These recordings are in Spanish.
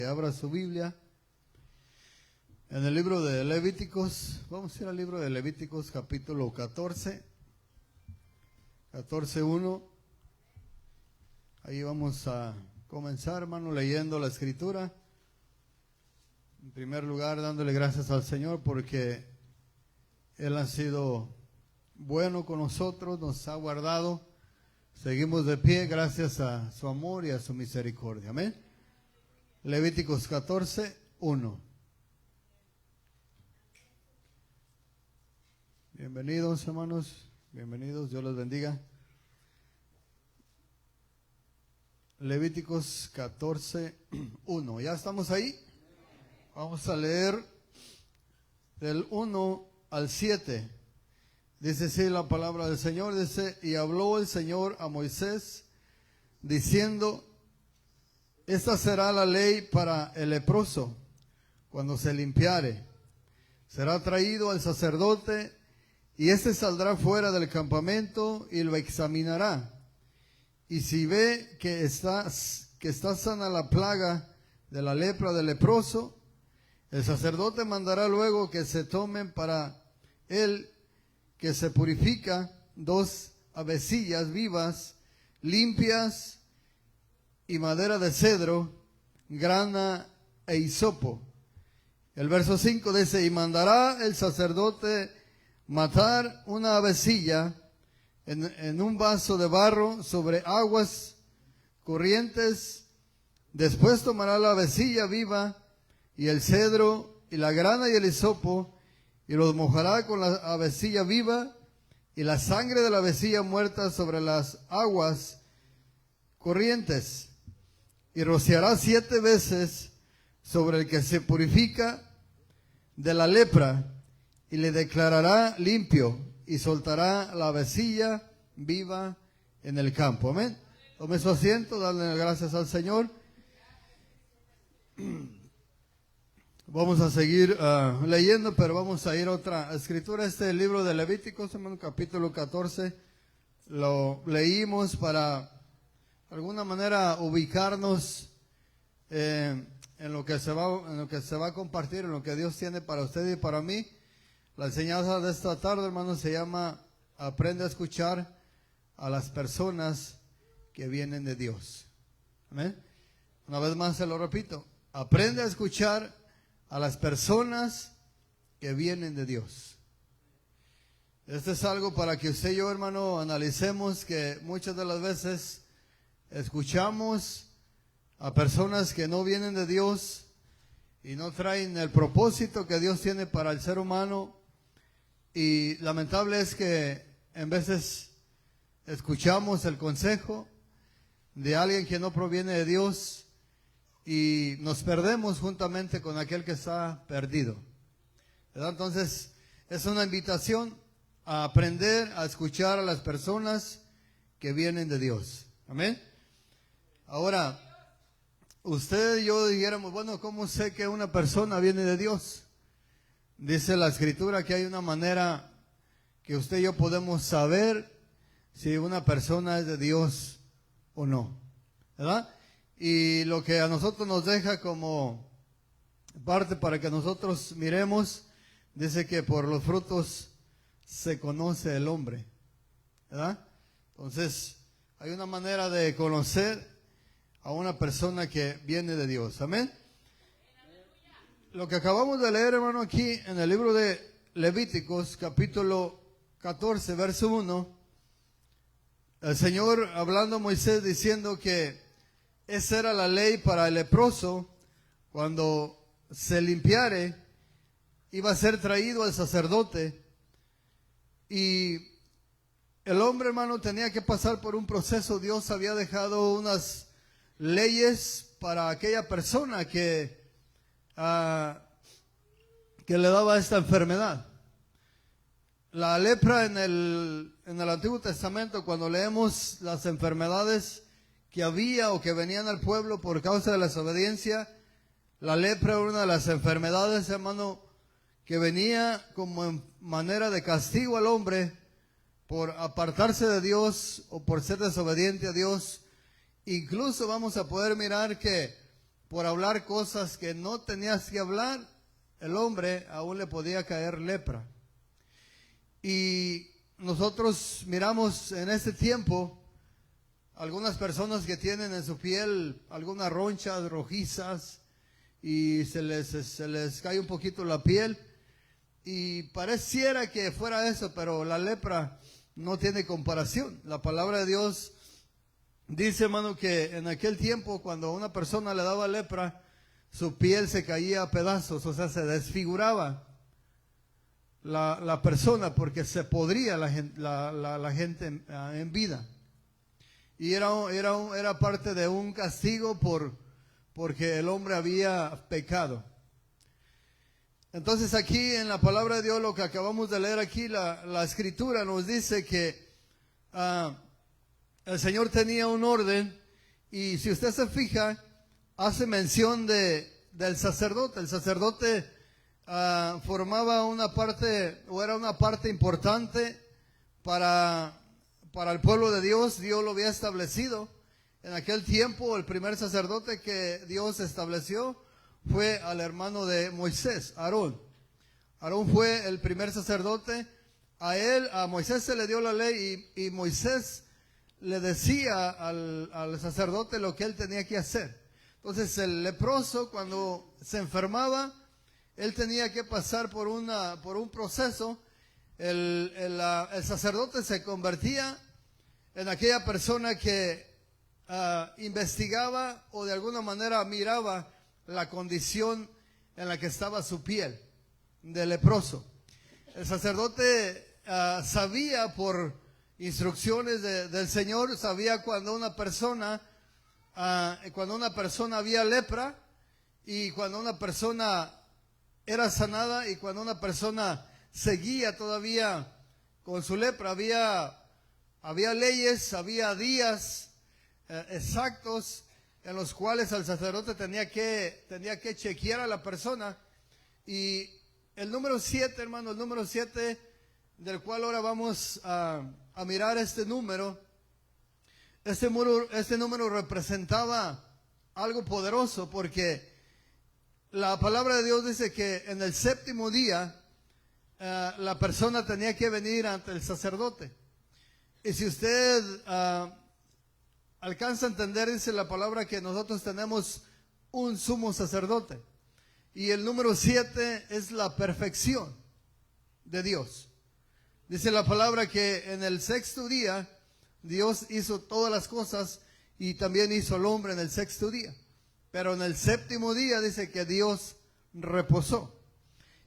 Que abra su Biblia en el libro de Levíticos. Vamos a ir al libro de Levíticos capítulo 14, 14:1. Ahí vamos a comenzar, hermano, leyendo la escritura. En primer lugar, dándole gracias al Señor porque Él ha sido bueno con nosotros, nos ha guardado. Seguimos de pie gracias a su amor y a su misericordia. Amén. Levíticos 14:1. Bienvenidos, hermanos, bienvenidos, Dios los bendiga. Levíticos 14:1. ¿Ya estamos ahí? Vamos a leer del 1 al 7. Dice así la palabra del Señor, dice: y habló el Señor a Moisés, diciendo: esta será la ley para el leproso, cuando se limpiare. Será traído al sacerdote, y éste saldrá fuera del campamento y lo examinará. Y si ve que está sana la plaga de la lepra del leproso, el sacerdote mandará luego que se tomen para él, que se purifica, 2 avecillas vivas, limpias, y madera de cedro, grana e hisopo. El verso 5 dice: y mandará el sacerdote matar una avecilla en un vaso de barro sobre aguas corrientes. Después tomará la avecilla viva y el cedro y la grana y el hisopo, y los mojará con la avecilla viva y la sangre de la avecilla muerta sobre las aguas corrientes. Y rociará 7 veces sobre el que se purifica de la lepra, y le declarará limpio, y soltará la avecilla viva en el campo. Amén. Tome su asiento, dale gracias al Señor. Vamos a seguir leyendo, pero vamos a ir a otra escritura. Este es el libro de Levíticos, hermano, capítulo 14. Lo leímos para de alguna manera ubicarnos en lo que se va a compartir, en lo que Dios tiene para usted y para mí. La enseñanza de esta tarde, hermano, se llama: aprende a escuchar a las personas que vienen de Dios. Amén. Una vez más se lo repito: aprende a escuchar a las personas que vienen de Dios. Este es algo para que usted y yo, hermano, analicemos, que muchas de las veces escuchamos a personas que no vienen de Dios y no traen el propósito que Dios tiene para el ser humano. Y lamentable es que en veces escuchamos el consejo de alguien que no proviene de Dios y nos perdemos juntamente con aquel que está perdido, ¿verdad? Entonces es una invitación a aprender a escuchar a las personas que vienen de Dios. Amén. Ahora, usted y yo dijéramos: bueno, ¿cómo sé que una persona viene de Dios? Dice la Escritura que hay una manera que usted y yo podemos saber si una persona es de Dios o no, ¿verdad? Y lo que a nosotros nos deja como parte para que nosotros miremos, dice que por los frutos se conoce el hombre, ¿verdad? Entonces, hay una manera de conocer a una persona que viene de Dios. Amén. Lo que acabamos de leer, hermano, aquí en el libro de Levíticos, capítulo 14, verso 1, el Señor hablando a Moisés diciendo que esa era la ley para el leproso: cuando se limpiare, iba a ser traído al sacerdote, y el hombre, hermano, tenía que pasar por un proceso. Dios había dejado unas leyes para aquella persona que le daba esta enfermedad. La lepra en el Antiguo Testamento, cuando leemos las enfermedades que había o que venían al pueblo por causa de la desobediencia, la lepra era una de las enfermedades, hermano, que venía como en manera de castigo al hombre por apartarse de Dios o por ser desobediente a Dios. Incluso vamos a poder mirar que por hablar cosas que no tenías que hablar, el hombre aún le podía caer lepra. Y nosotros miramos en este tiempo algunas personas que tienen en su piel algunas ronchas rojizas y se les cae un poquito la piel, y pareciera que fuera eso, pero la lepra no tiene comparación. La palabra de Dios dice, hermano, que en aquel tiempo cuando a una persona le daba lepra, su piel se caía a pedazos, o sea, se desfiguraba la persona porque se podría la gente en vida. Y era parte de un castigo porque el hombre había pecado. Entonces aquí en la palabra de Dios, lo que acabamos de leer aquí, la escritura nos dice que el Señor tenía un orden, y si usted se fija, hace mención del sacerdote. El sacerdote formaba una parte, o era una parte importante para el pueblo de Dios. Dios lo había establecido. En aquel tiempo, el primer sacerdote que Dios estableció fue al hermano de Moisés, Aarón. Aarón fue el primer sacerdote. A Moisés se le dio la ley, y Moisés le decía al sacerdote lo que él tenía que hacer. Entonces el leproso, cuando se enfermaba, él tenía que pasar por un proceso. El sacerdote se convertía en aquella persona que investigaba o de alguna manera miraba la condición en la que estaba su piel de leproso. El sacerdote sabía por instrucciones del Señor, sabía cuando una persona había lepra, y cuando una persona era sanada, y cuando una persona seguía todavía con su lepra. Había leyes, había días exactos en los cuales el sacerdote tenía que chequear a la persona. Y el número 7, hermano, el número 7, del cual ahora vamos a mirar este número representaba algo poderoso, porque la palabra de Dios dice que en el séptimo día la persona tenía que venir ante el sacerdote. Y si usted alcanza a entender, dice la palabra que nosotros tenemos un sumo sacerdote. Y el número 7 es la perfección de Dios. Dice la palabra que en el sexto día Dios hizo todas las cosas, y también hizo el hombre en el sexto día. Pero en el séptimo día dice que Dios reposó.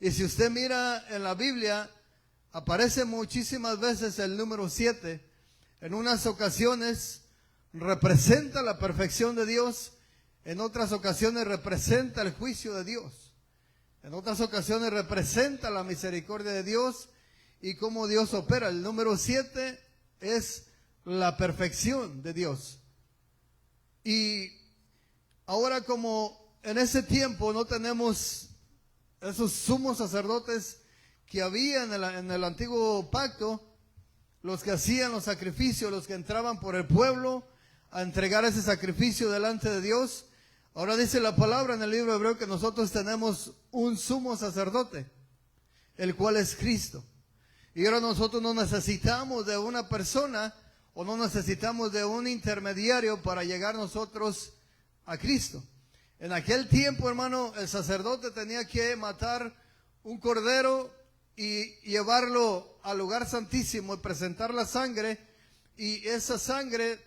Y si usted mira en la Biblia, aparece muchísimas veces el número 7. En unas ocasiones representa la perfección de Dios, en otras ocasiones representa el juicio de Dios, en otras ocasiones representa la misericordia de Dios y cómo Dios opera. El número 7 es la perfección de Dios. Y ahora, como en ese tiempo no tenemos esos sumos sacerdotes que había en el antiguo pacto, los que hacían los sacrificios, los que entraban por el pueblo a entregar ese sacrificio delante de Dios, ahora dice la palabra en el libro hebreo que nosotros tenemos un sumo sacerdote, el cual es Cristo. Y ahora nosotros no necesitamos de una persona, o no necesitamos de un intermediario para llegar nosotros a Cristo. En aquel tiempo, hermano, el sacerdote tenía que matar un cordero y llevarlo al lugar santísimo y presentar la sangre, y esa sangre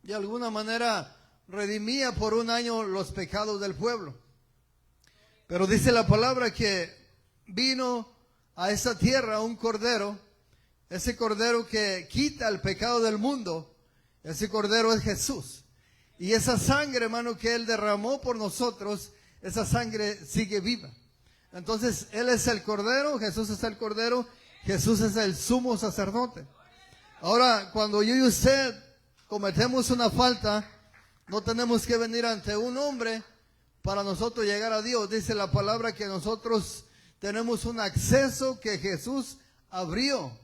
de alguna manera redimía por un año los pecados del pueblo. Pero dice la palabra que vino a esa tierra un cordero, ese cordero que quita el pecado del mundo. Ese cordero es Jesús. Y esa sangre, hermano, que Él derramó por nosotros, esa sangre sigue viva. Entonces, Él es el cordero, Jesús es el cordero, Jesús es el sumo sacerdote. Ahora, cuando yo y usted cometemos una falta, no tenemos que venir ante un hombre para nosotros llegar a Dios. Dice la palabra que nosotros tenemos un acceso que Jesús abrió.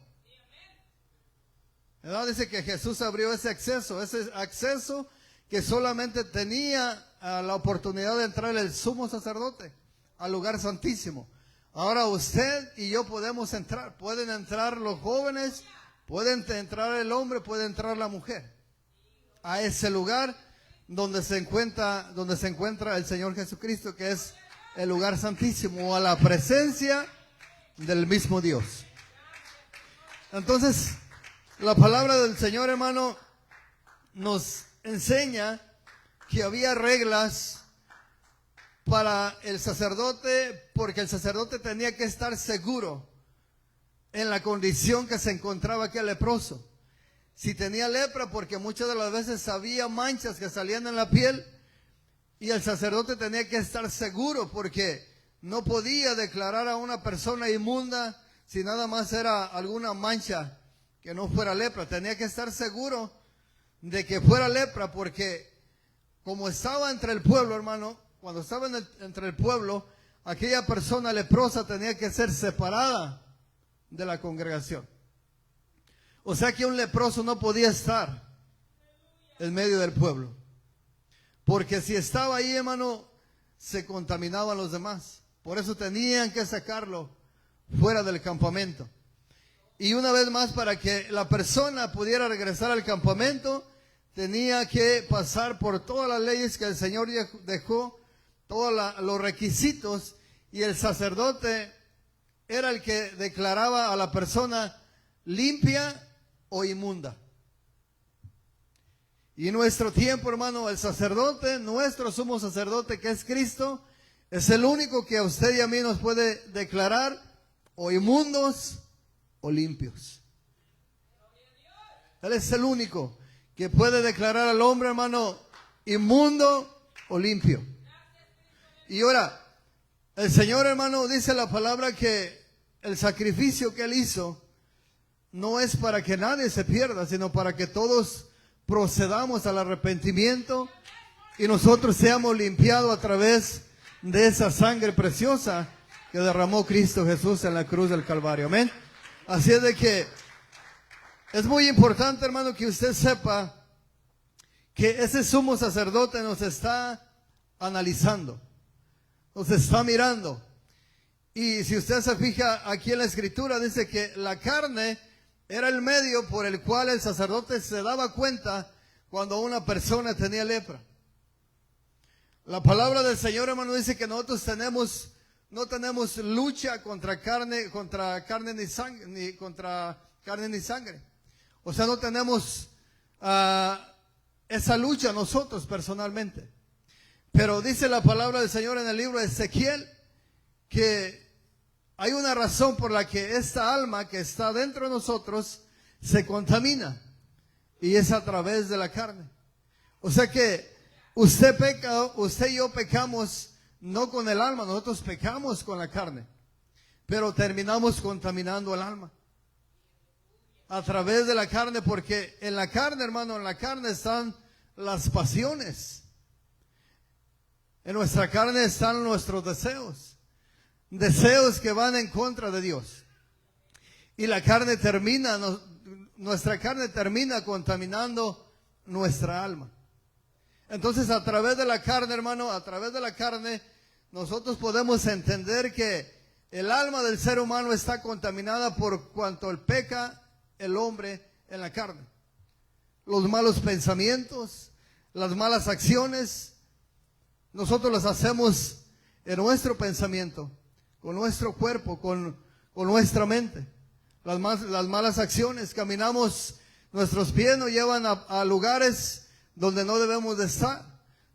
¿Verdad? Dice que Jesús abrió ese acceso que solamente tenía la oportunidad de entrar el sumo sacerdote al lugar santísimo. Ahora usted y yo podemos entrar. Pueden entrar los jóvenes, pueden entrar el hombre, puede entrar la mujer a ese lugar donde se encuentra el Señor Jesucristo, que es el lugar santísimo, o a la presencia del mismo Dios. Entonces, la palabra del Señor, hermano, nos enseña que había reglas para el sacerdote, porque el sacerdote tenía que estar seguro en la condición que se encontraba aquel leproso. Si tenía lepra, porque muchas de las veces había manchas que salían en la piel, y el sacerdote tenía que estar seguro, porque no podía declarar a una persona inmunda si nada más era alguna mancha que no fuera lepra. Tenía que estar seguro de que fuera lepra, porque como estaba entre el pueblo, hermano, cuando estaba entre el pueblo, aquella persona leprosa tenía que ser separada de la congregación. O sea que un leproso no podía estar en medio del pueblo, porque si estaba ahí, hermano, se contaminaban los demás. Por eso tenían que sacarlo fuera del campamento. Y una vez más, para que la persona pudiera regresar al campamento, tenía que pasar por todas las leyes que el Señor dejó, todos los requisitos, y el sacerdote era el que declaraba a la persona limpia o inmunda. Y en nuestro tiempo, hermano, el sacerdote, nuestro sumo sacerdote, que es Cristo, es el único que a usted y a mí nos puede declarar o inmundos o limpios. Él es el único que puede declarar al hombre, hermano, inmundo o limpio. Y ahora, el Señor, hermano, dice la palabra que el sacrificio que Él hizo no es para que nadie se pierda, sino para que todos procedamos al arrepentimiento y nosotros seamos limpiados a través de esa sangre preciosa que derramó Cristo Jesús en la cruz del Calvario. Amén. Así es de que es muy importante, hermano, que usted sepa que ese sumo sacerdote nos está analizando, nos está mirando. Y si usted se fija aquí en la escritura, dice que la carne era el medio por el cual el sacerdote se daba cuenta cuando una persona tenía lepra. La palabra del Señor, hermano, dice que nosotros no tenemos lucha contra carne ni sangre. O sea, no tenemos esa lucha nosotros personalmente. Pero dice la palabra del Señor en el libro de Ezequiel que hay una razón por la que esta alma que está dentro de nosotros se contamina, y es a través de la carne. O sea que usted y yo pecamos no con el alma, nosotros pecamos con la carne, pero terminamos contaminando el alma a través de la carne, porque en la carne, hermano, en la carne están las pasiones. En nuestra carne están nuestros deseos que van en contra de Dios. Y la carne nuestra carne termina contaminando nuestra alma. Entonces, a través de la carne, hermano, a través de la carne, nosotros podemos entender que el alma del ser humano está contaminada por cuanto peca el hombre en la carne. Los malos pensamientos, las malas acciones, nosotros las hacemos en nuestro pensamiento, con nuestro cuerpo, con nuestra mente. Las malas acciones, caminamos, nuestros pies nos llevan a lugares donde no debemos de estar.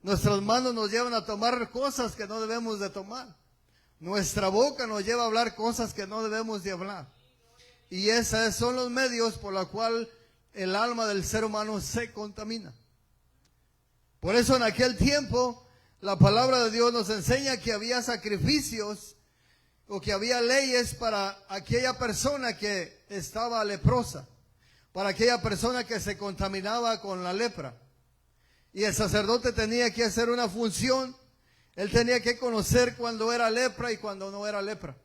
Nuestras manos nos llevan a tomar cosas que no debemos de tomar. Nuestra boca nos lleva a hablar cosas que no debemos de hablar. Y esos son los medios por los cuales el alma del ser humano se contamina. Por eso en aquel tiempo la palabra de Dios nos enseña que había sacrificios o que había leyes para aquella persona que estaba leprosa, para aquella persona que se contaminaba con la lepra. Y el sacerdote tenía que hacer una función. Él tenía que conocer cuando era lepra y cuando no era lepra.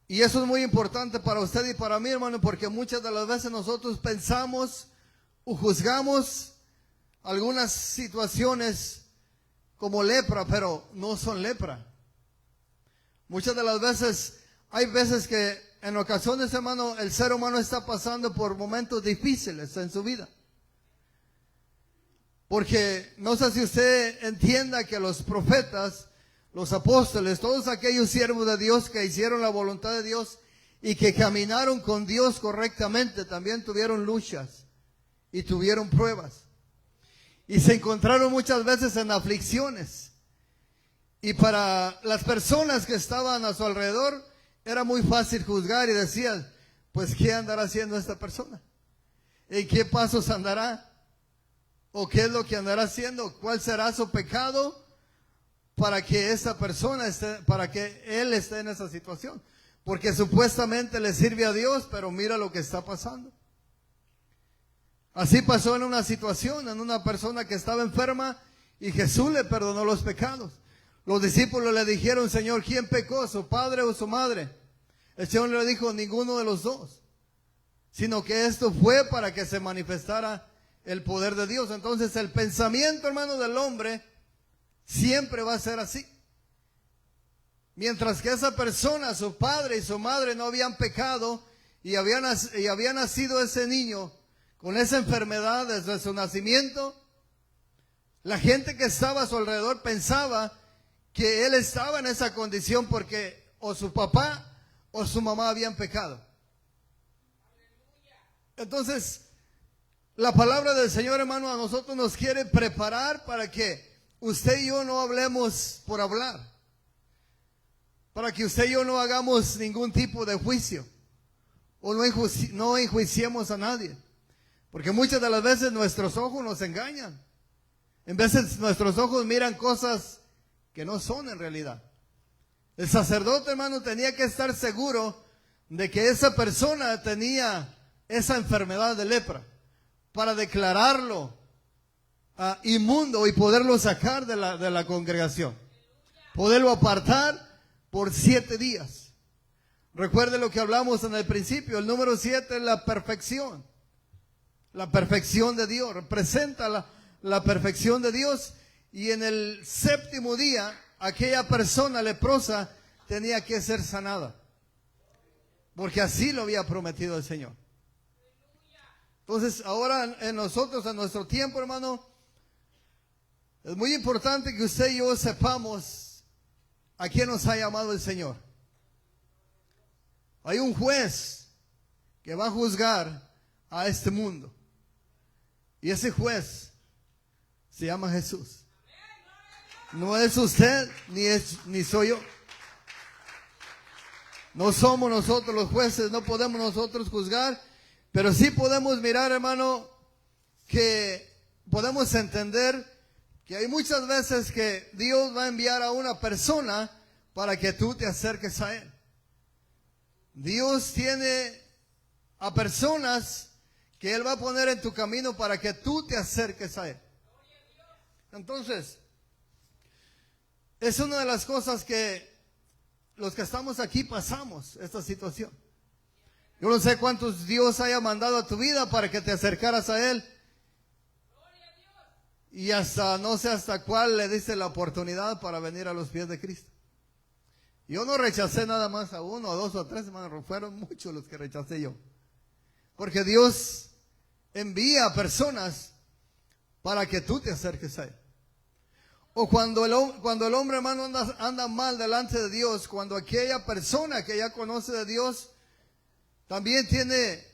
Y eso es muy importante para usted y para mí, hermano, porque muchas de las veces nosotros pensamos o juzgamos algunas situaciones como lepra, pero no son lepra. Muchas de las veces, hay veces que en ocasiones, hermano, el ser humano está pasando por momentos difíciles en su vida. Porque no sé si usted entienda que los profetas, los apóstoles, todos aquellos siervos de Dios que hicieron la voluntad de Dios y que caminaron con Dios correctamente, también tuvieron luchas y tuvieron pruebas. Y se encontraron muchas veces en aflicciones. Y para las personas que estaban a su alrededor, era muy fácil juzgar y decían, pues ¿qué andará haciendo esta persona? ¿En qué pasos andará? ¿O qué es lo que andará haciendo? ¿Cuál será su pecado para que esta persona esté, para que él esté en esa situación? Porque supuestamente le sirve a Dios, pero mira lo que está pasando. Así pasó en una situación, en una persona que estaba enferma y Jesús le perdonó los pecados. Los discípulos le dijeron, Señor, ¿quién pecó, su padre o su madre? El Señor le dijo, ninguno de los dos, sino que esto fue para que se manifestara el poder de Dios. Entonces el pensamiento, hermano, del hombre siempre va a ser así. Mientras que esa persona, su padre y su madre no habían pecado y había nacido ese niño con esa enfermedad desde su nacimiento, la gente que estaba a su alrededor pensaba que él estaba en esa condición porque o su papá o su mamá habían pecado. Entonces, la palabra del Señor, hermano, a nosotros nos quiere preparar para que usted y yo no hablemos por hablar, para que usted y yo no hagamos ningún tipo de juicio o no enjuiciemos a nadie, porque muchas de las veces nuestros ojos nos engañan. En veces nuestros ojos miran cosas que no son en realidad. El sacerdote, hermano, tenía que estar seguro de que esa persona tenía esa enfermedad de lepra para declararlo inmundo y poderlo sacar de la congregación, poderlo apartar por 7 días. Recuerde lo que hablamos en el principio, el número 7 es la perfección de Dios, representa la perfección de Dios. Y en el 7º día, aquella persona leprosa tenía que ser sanada, porque así lo había prometido el Señor. Entonces, ahora en nosotros, en nuestro tiempo, hermano, es muy importante que usted y yo sepamos a quién nos ha llamado el Señor. Hay un juez que va a juzgar a este mundo, y ese juez se llama Jesús. No es usted ni soy yo. No somos nosotros los jueces, no podemos nosotros juzgar, pero sí podemos mirar, hermano, que podemos entender que hay muchas veces que Dios va a enviar a una persona para que tú te acerques a Él. Dios tiene a personas que Él va a poner en tu camino para que tú te acerques a Él. Entonces, es una de las cosas que los que estamos aquí pasamos, esta situación. Yo no sé cuántos Dios haya mandado a tu vida para que te acercaras a Él. Y hasta, no sé hasta cuál le diste la oportunidad para venir a los pies de Cristo. Yo no rechacé nada más a 1, a 2 o a 3, hermano, fueron muchos los que rechacé yo. Porque Dios envía a personas para que tú te acerques a Él. O cuando el hombre, hermano, anda mal delante de Dios, cuando aquella persona que ya conoce de Dios también tiene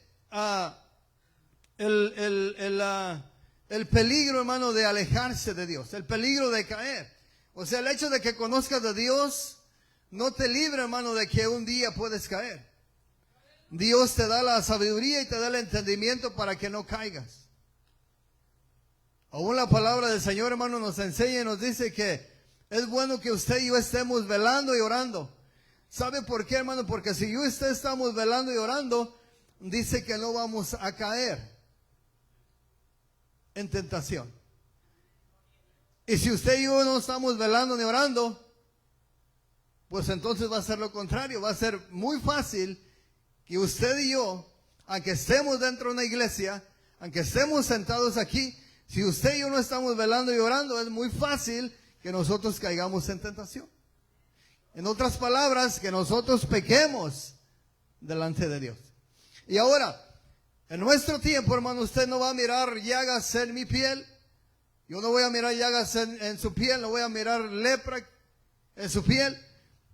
el peligro, hermano, de alejarse de Dios, el peligro de caer. O sea, el hecho de que conozcas de Dios no te libra, hermano, de que un día puedes caer. Dios te da la sabiduría y te da el entendimiento para que no caigas. Aún la palabra del Señor, hermano, nos enseña y nos dice que es bueno que usted y yo estemos velando y orando. ¿Sabe por qué, hermano? Porque si yo y usted estamos velando y orando, dice que no vamos a caer en tentación. Y si usted y yo no estamos velando ni orando, pues entonces va a ser lo contrario. Va a ser muy fácil que usted y yo, aunque estemos dentro de una iglesia, aunque estemos sentados aquí, Si usted y yo no estamos velando y orando, es muy fácil que nosotros caigamos en tentación. En otras palabras, que nosotros pequemos delante de Dios. Y ahora, en nuestro tiempo, hermano, usted no va a mirar llagas en mi piel. Yo no voy a mirar llagas en su piel, no voy a mirar lepra en su piel.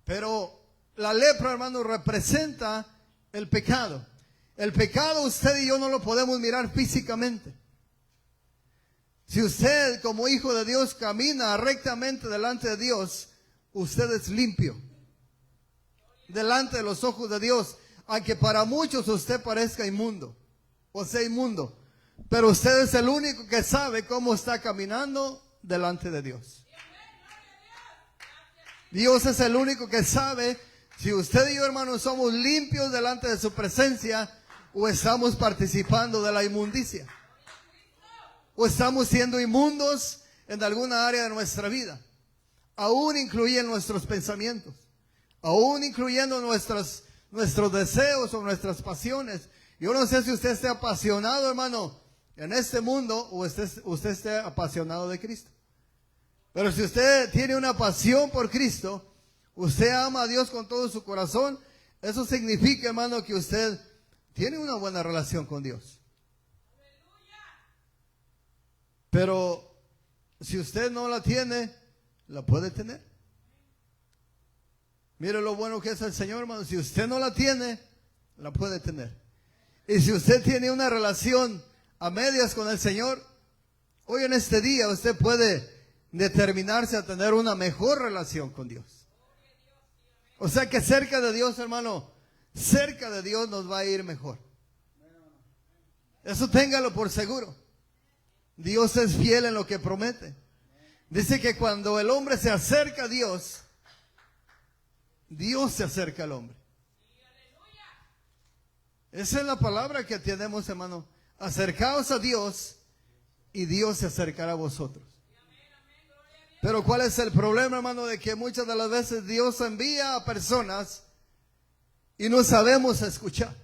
Pero la lepra, hermano, representa el pecado. El pecado usted y yo no lo podemos mirar físicamente. Si usted como hijo de Dios camina rectamente delante de Dios, usted es limpio delante de los ojos de Dios, aunque para muchos usted parezca inmundo o sea inmundo, pero usted es el único que sabe cómo está caminando delante de Dios. Dios es el único que sabe si usted y yo, hermanos, somos limpios delante de su presencia o estamos participando de la inmundicia, o estamos siendo inmundos en alguna área de nuestra vida, aún incluyendo nuestros pensamientos, aún incluyendo nuestros deseos o nuestras pasiones. Yo no sé si usted esté apasionado, hermano, en este mundo o usted esté apasionado de Cristo. Pero si usted tiene una pasión por Cristo, usted ama a Dios con todo su corazón, eso significa, hermano, que usted tiene una buena relación con Dios. Pero si usted no la tiene, la puede tener. Mire lo bueno que es el Señor, hermano. Si usted no la tiene, la puede tener. Y si usted tiene una relación a medias con el Señor, hoy en este día usted puede determinarse a tener una mejor relación con Dios. O sea que cerca de Dios, hermano, cerca de Dios nos va a ir mejor. Eso téngalo por seguro. Dios es fiel en lo que promete. Dice que cuando el hombre se acerca a Dios, Dios se acerca al hombre. Esa es la palabra que tenemos, hermano. Acercaos a Dios y Dios se acercará a vosotros. Pero ¿cuál es el problema, hermano? De que muchas de las veces Dios envía a personas y no sabemos escuchar.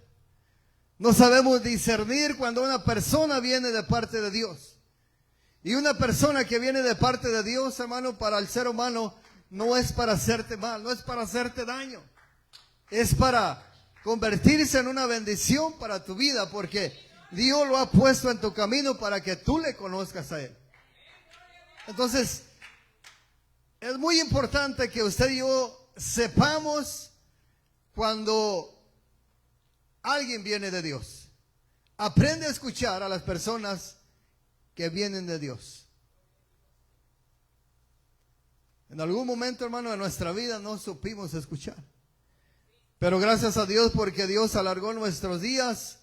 No sabemos discernir cuando una persona viene de parte de Dios. Y una persona que viene de parte de Dios, hermano, para el ser humano, no es para hacerte mal, no es para hacerte daño. Es para convertirse en una bendición para tu vida, porque Dios lo ha puesto en tu camino para que tú le conozcas a Él. Entonces, es muy importante que usted y yo sepamos cuando alguien viene de Dios. Aprende a escuchar a las personas que vienen de Dios. En algún momento, hermano, de nuestra vida no supimos escuchar. Pero gracias a Dios, porque Dios alargó nuestros días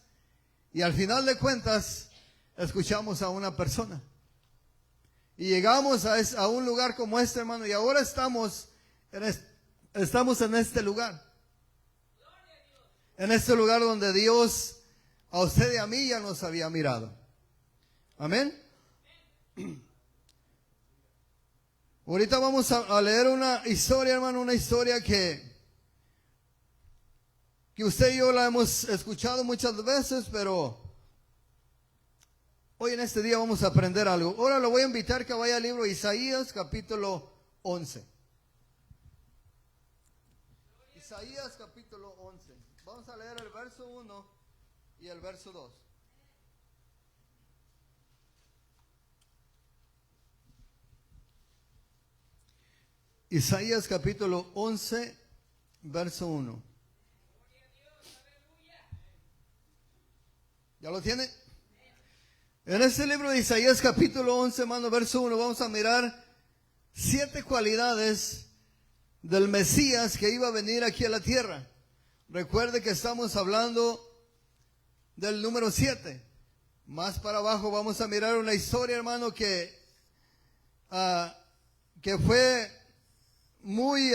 y al final de cuentas escuchamos a una persona. Y llegamos a un lugar como este, hermano, y ahora estamos en este lugar. En este lugar donde Dios a usted y a mí ya nos había mirado. Amén. Ahorita vamos a leer una historia, hermano, una historia que usted y yo la hemos escuchado muchas veces, pero hoy en este día vamos a aprender algo. Ahora lo voy a invitar que vaya al libro de Isaías, capítulo 11. Isaías, capítulo 11. Vamos a leer el verso 1 y el verso 2. Isaías capítulo 11, verso 1. ¿Ya lo tiene? En este libro de Isaías capítulo 11, hermano, verso 1, vamos a mirar 7 cualidades del Mesías que iba a venir aquí a la tierra. Recuerde que estamos hablando del número 7. Más para abajo vamos a mirar una historia, hermano, que fue muy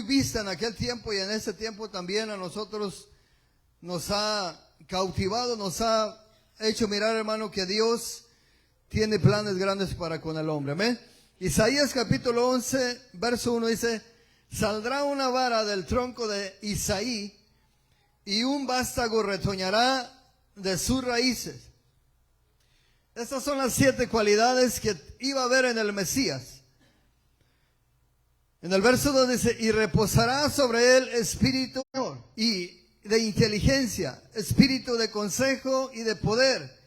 vista en aquel tiempo, y en ese tiempo también a nosotros nos ha cautivado, nos ha hecho mirar, hermano, que Dios tiene planes grandes para con el hombre. Amén. Isaías capítulo 11, verso 1 dice: saldrá una vara del tronco de Isaí y un vástago retoñará de sus raíces. Estas son las 7 cualidades que iba a haber en el Mesías. En el verso 2 dice, y reposará sobre él espíritu y de inteligencia, espíritu de consejo y de poder,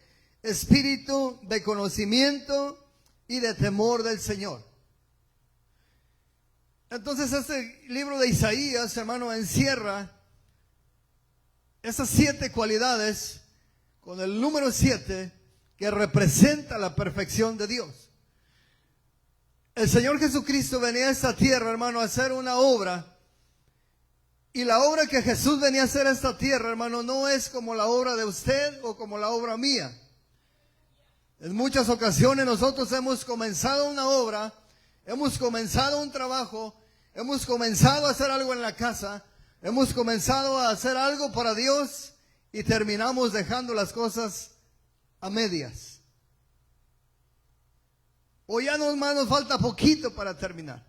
espíritu de conocimiento y de temor del Señor. Entonces este libro de Isaías, hermano, encierra esas 7 cualidades con el número 7 que representa la perfección de Dios. El Señor Jesucristo venía a esta tierra, hermano, a hacer una obra. Y la obra que Jesús venía a hacer a esta tierra, hermano, no es como la obra de usted o como la obra mía. En muchas ocasiones nosotros hemos comenzado una obra, hemos comenzado un trabajo, hemos comenzado a hacer algo en la casa, hemos comenzado a hacer algo para Dios y terminamos dejando las cosas a medias. O ya no, hermano, nos falta poquito para terminar.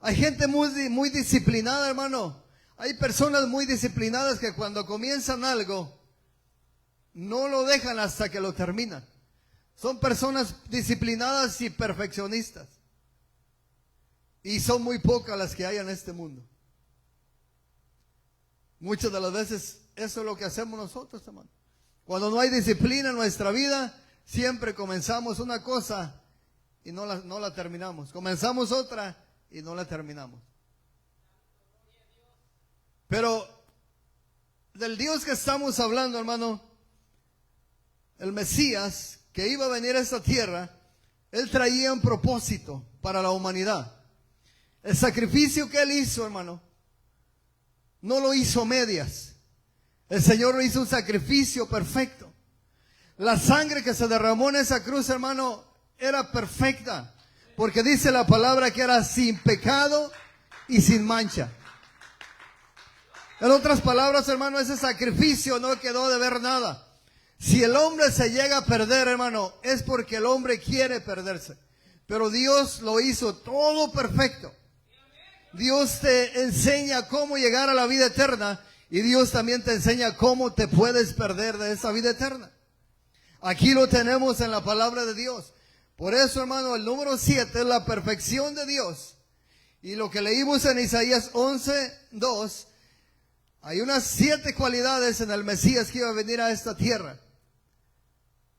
Hay gente muy disciplinada, hermano. Hay personas muy disciplinadas que cuando comienzan algo, no lo dejan hasta que lo terminan. Son personas disciplinadas y perfeccionistas. Y son muy pocas las que hay en este mundo. Muchas de las veces eso es lo que hacemos nosotros, hermano. Cuando no hay disciplina en nuestra vida, siempre comenzamos una cosa y no la terminamos. Comenzamos otra y no la terminamos. Pero del Dios que estamos hablando, hermano, el Mesías que iba a venir a esta tierra, Él traía un propósito para la humanidad. El sacrificio que Él hizo, hermano, no lo hizo a medias. El Señor hizo un sacrificio perfecto. La sangre que se derramó en esa cruz, hermano, era perfecta, porque dice la palabra que era sin pecado y sin mancha. En otras palabras, hermano, ese sacrificio no quedó de ver nada. Si el hombre se llega a perder, hermano, es porque el hombre quiere perderse. Pero Dios lo hizo todo perfecto. Dios te enseña cómo llegar a la vida eterna y Dios también te enseña cómo te puedes perder de esa vida eterna. Aquí lo tenemos en la palabra de Dios. Por eso, hermano, el número 7 es la perfección de Dios. Y lo que leímos en Isaías 11:2, hay unas 7 cualidades en el Mesías que iba a venir a esta tierra.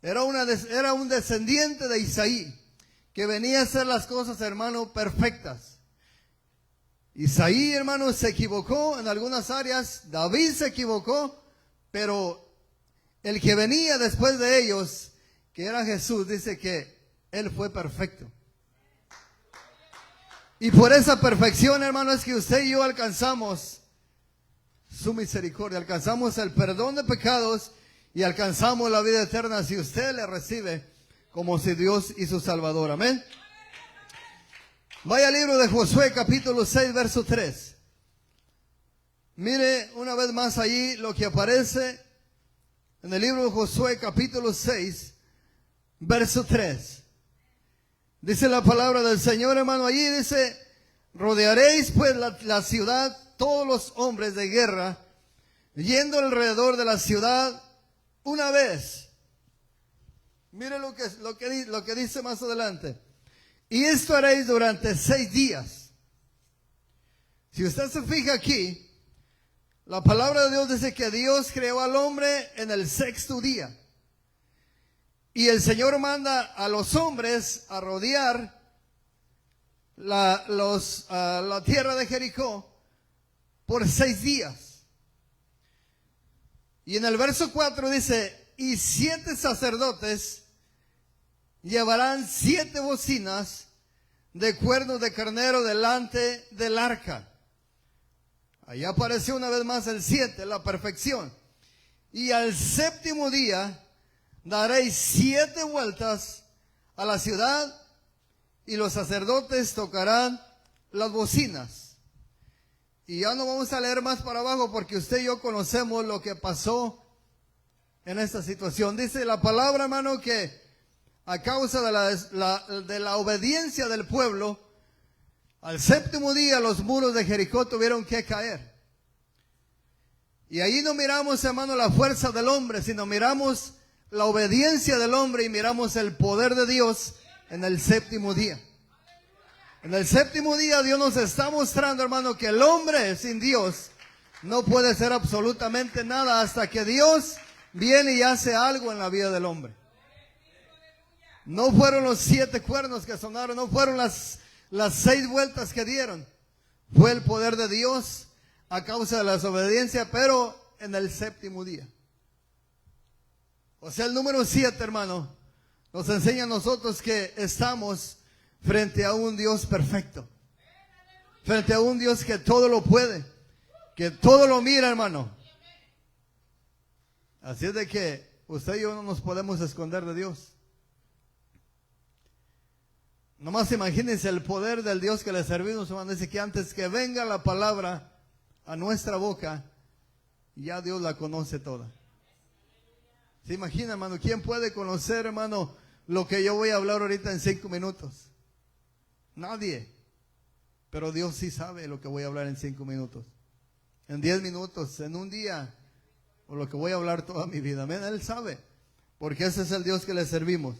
Era un descendiente de Isaí, que venía a hacer las cosas, hermano, perfectas. Isaí, hermano, se equivocó en algunas áreas, David se equivocó, pero el que venía después de ellos, que era Jesús, dice que Él fue perfecto. Y por esa perfección, hermano, es que usted y yo alcanzamos su misericordia, alcanzamos el perdón de pecados y alcanzamos la vida eterna si usted le recibe como si Dios y su Salvador. Amén. Vaya al libro de Josué, capítulo 6, verso 3. Mire una vez más allí lo que aparece en el libro de Josué, capítulo 6, verso 3. Dice la palabra del Señor, hermano, allí dice, rodearéis pues la ciudad, todos los hombres de guerra, yendo alrededor de la ciudad una vez. Mire lo que dice más adelante. Y esto haréis durante 6 días. Si usted se fija aquí, la palabra de Dios dice que Dios creó al hombre en el 6º día. Y el Señor manda a los hombres a rodear la tierra de Jericó por 6 días. Y en el verso 4 dice, y 7 sacerdotes llevarán 7 bocinas de cuernos de carnero delante del arca. Ahí apareció una vez más el 7, la perfección. Y al 7º día daréis 7 vueltas a la ciudad y los sacerdotes tocarán las bocinas. Y ya no vamos a leer más para abajo porque usted y yo conocemos lo que pasó en esta situación. Dice la palabra, hermano, que a causa de la obediencia del pueblo, al 7º día los muros de Jericó tuvieron que caer. Y ahí no miramos, hermano, la fuerza del hombre, sino miramos la obediencia del hombre y miramos el poder de Dios en el séptimo día. En el séptimo día Dios nos está mostrando, hermano, que el hombre sin Dios no puede hacer absolutamente nada hasta que Dios viene y hace algo en la vida del hombre. No fueron los 7 cuernos que sonaron, no fueron las 6 vueltas que dieron. Fue el poder de Dios a causa de la desobediencia, pero en el séptimo día. O sea, el número 7, hermano, nos enseña a nosotros que estamos frente a un Dios perfecto. Frente a un Dios que todo lo puede, que todo lo mira, hermano. Así es de que usted y yo no nos podemos esconder de Dios. Nomás imagínense el poder del Dios que le servimos, hermano. Dice que antes que venga la palabra a nuestra boca, ya Dios la conoce toda. ¿Se imagina, hermano? ¿Quién puede conocer, hermano, lo que yo voy a hablar ahorita en 5 minutos? Nadie. Pero Dios sí sabe lo que voy a hablar en 5 minutos. En 10 minutos, en un día, o lo que voy a hablar toda mi vida. Amén, Él sabe. Porque ese es el Dios que le servimos.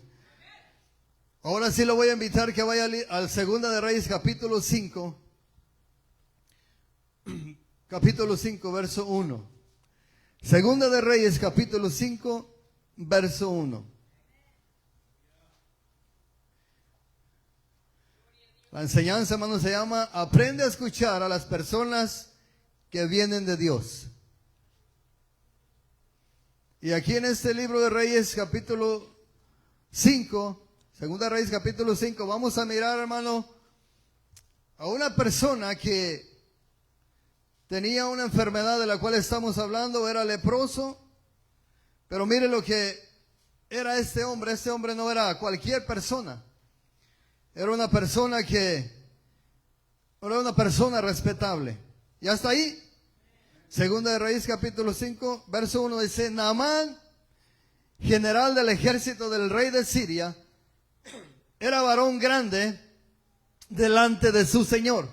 Ahora sí lo voy a invitar que vaya al Segunda de Reyes, capítulo 5. Capítulo 5, verso 1. Segunda de Reyes, capítulo 5, verso 1. La enseñanza, hermano, se llama: aprende a escuchar a las personas que vienen de Dios. Y aquí en este libro de Reyes, capítulo 5, Segunda de Reyes, capítulo 5, vamos a mirar, hermano, a una persona que tenía una enfermedad de la cual estamos hablando, era leproso. Pero mire lo que era este hombre. Este hombre no era cualquier persona. Era una persona respetable. ¿Y hasta ahí? Segunda de Reyes, capítulo 5, verso 1 dice: Naamán, general del ejército del rey de Siria, era varón grande delante de su señor,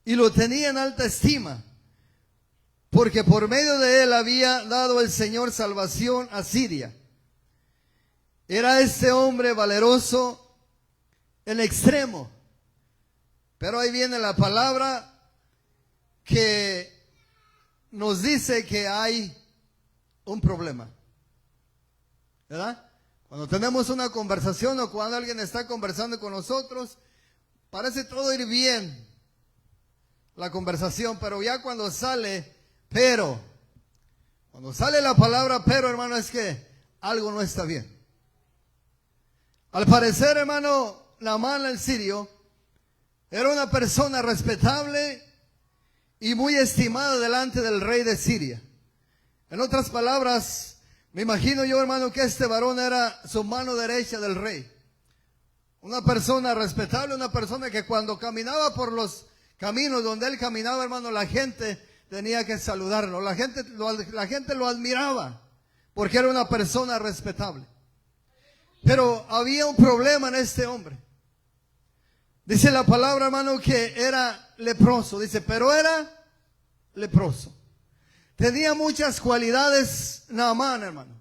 y lo tenía en alta estima, porque por medio de él había dado el Señor salvación a Siria. Era este hombre valeroso en extremo. Pero ahí viene la palabra que nos dice que hay un problema, ¿verdad? Cuando tenemos una conversación o cuando alguien está conversando con nosotros, parece todo ir bien la conversación, pero ya cuando sale cuando sale la palabra pero, hermano, es que algo no está bien. Al parecer, hermano, Naamán el sirio era una persona respetable y muy estimada delante del rey de Siria. En otras palabras, me imagino yo, hermano, que este varón era su mano derecha del rey. Una persona respetable, una persona que cuando caminaba por los caminos donde él caminaba, hermano, la gente tenía que saludarlo. La gente lo admiraba porque era una persona respetable. Pero había un problema en este hombre. Dice la palabra, hermano, que era leproso. Dice, pero era leproso. Tenía muchas cualidades Naamán, hermano.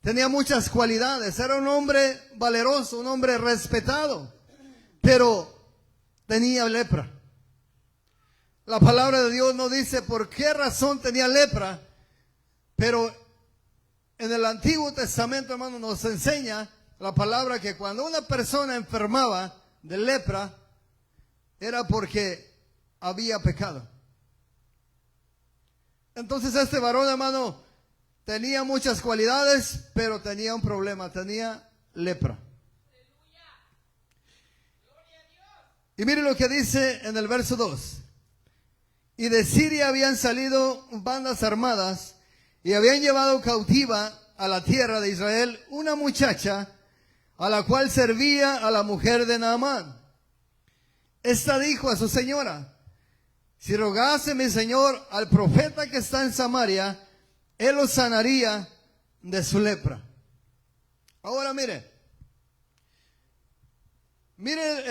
Tenía muchas cualidades. Era un hombre valeroso, un hombre respetado. Pero tenía lepra. La palabra de Dios no dice por qué razón tenía lepra. Pero en el Antiguo Testamento, hermano, nos enseña la palabra que cuando una persona enfermaba de lepra, era porque había pecado. Entonces este varón, hermano, tenía muchas cualidades, pero tenía un problema, tenía lepra. Y mire lo que dice en el verso 2. Y de Siria habían salido bandas armadas y habían llevado cautiva a la tierra de Israel una muchacha a la cual servía a la mujer de Naamán. Esta dijo a su señora: si rogase mi señor al profeta que está en Samaria, él lo sanaría de su lepra. Ahora mire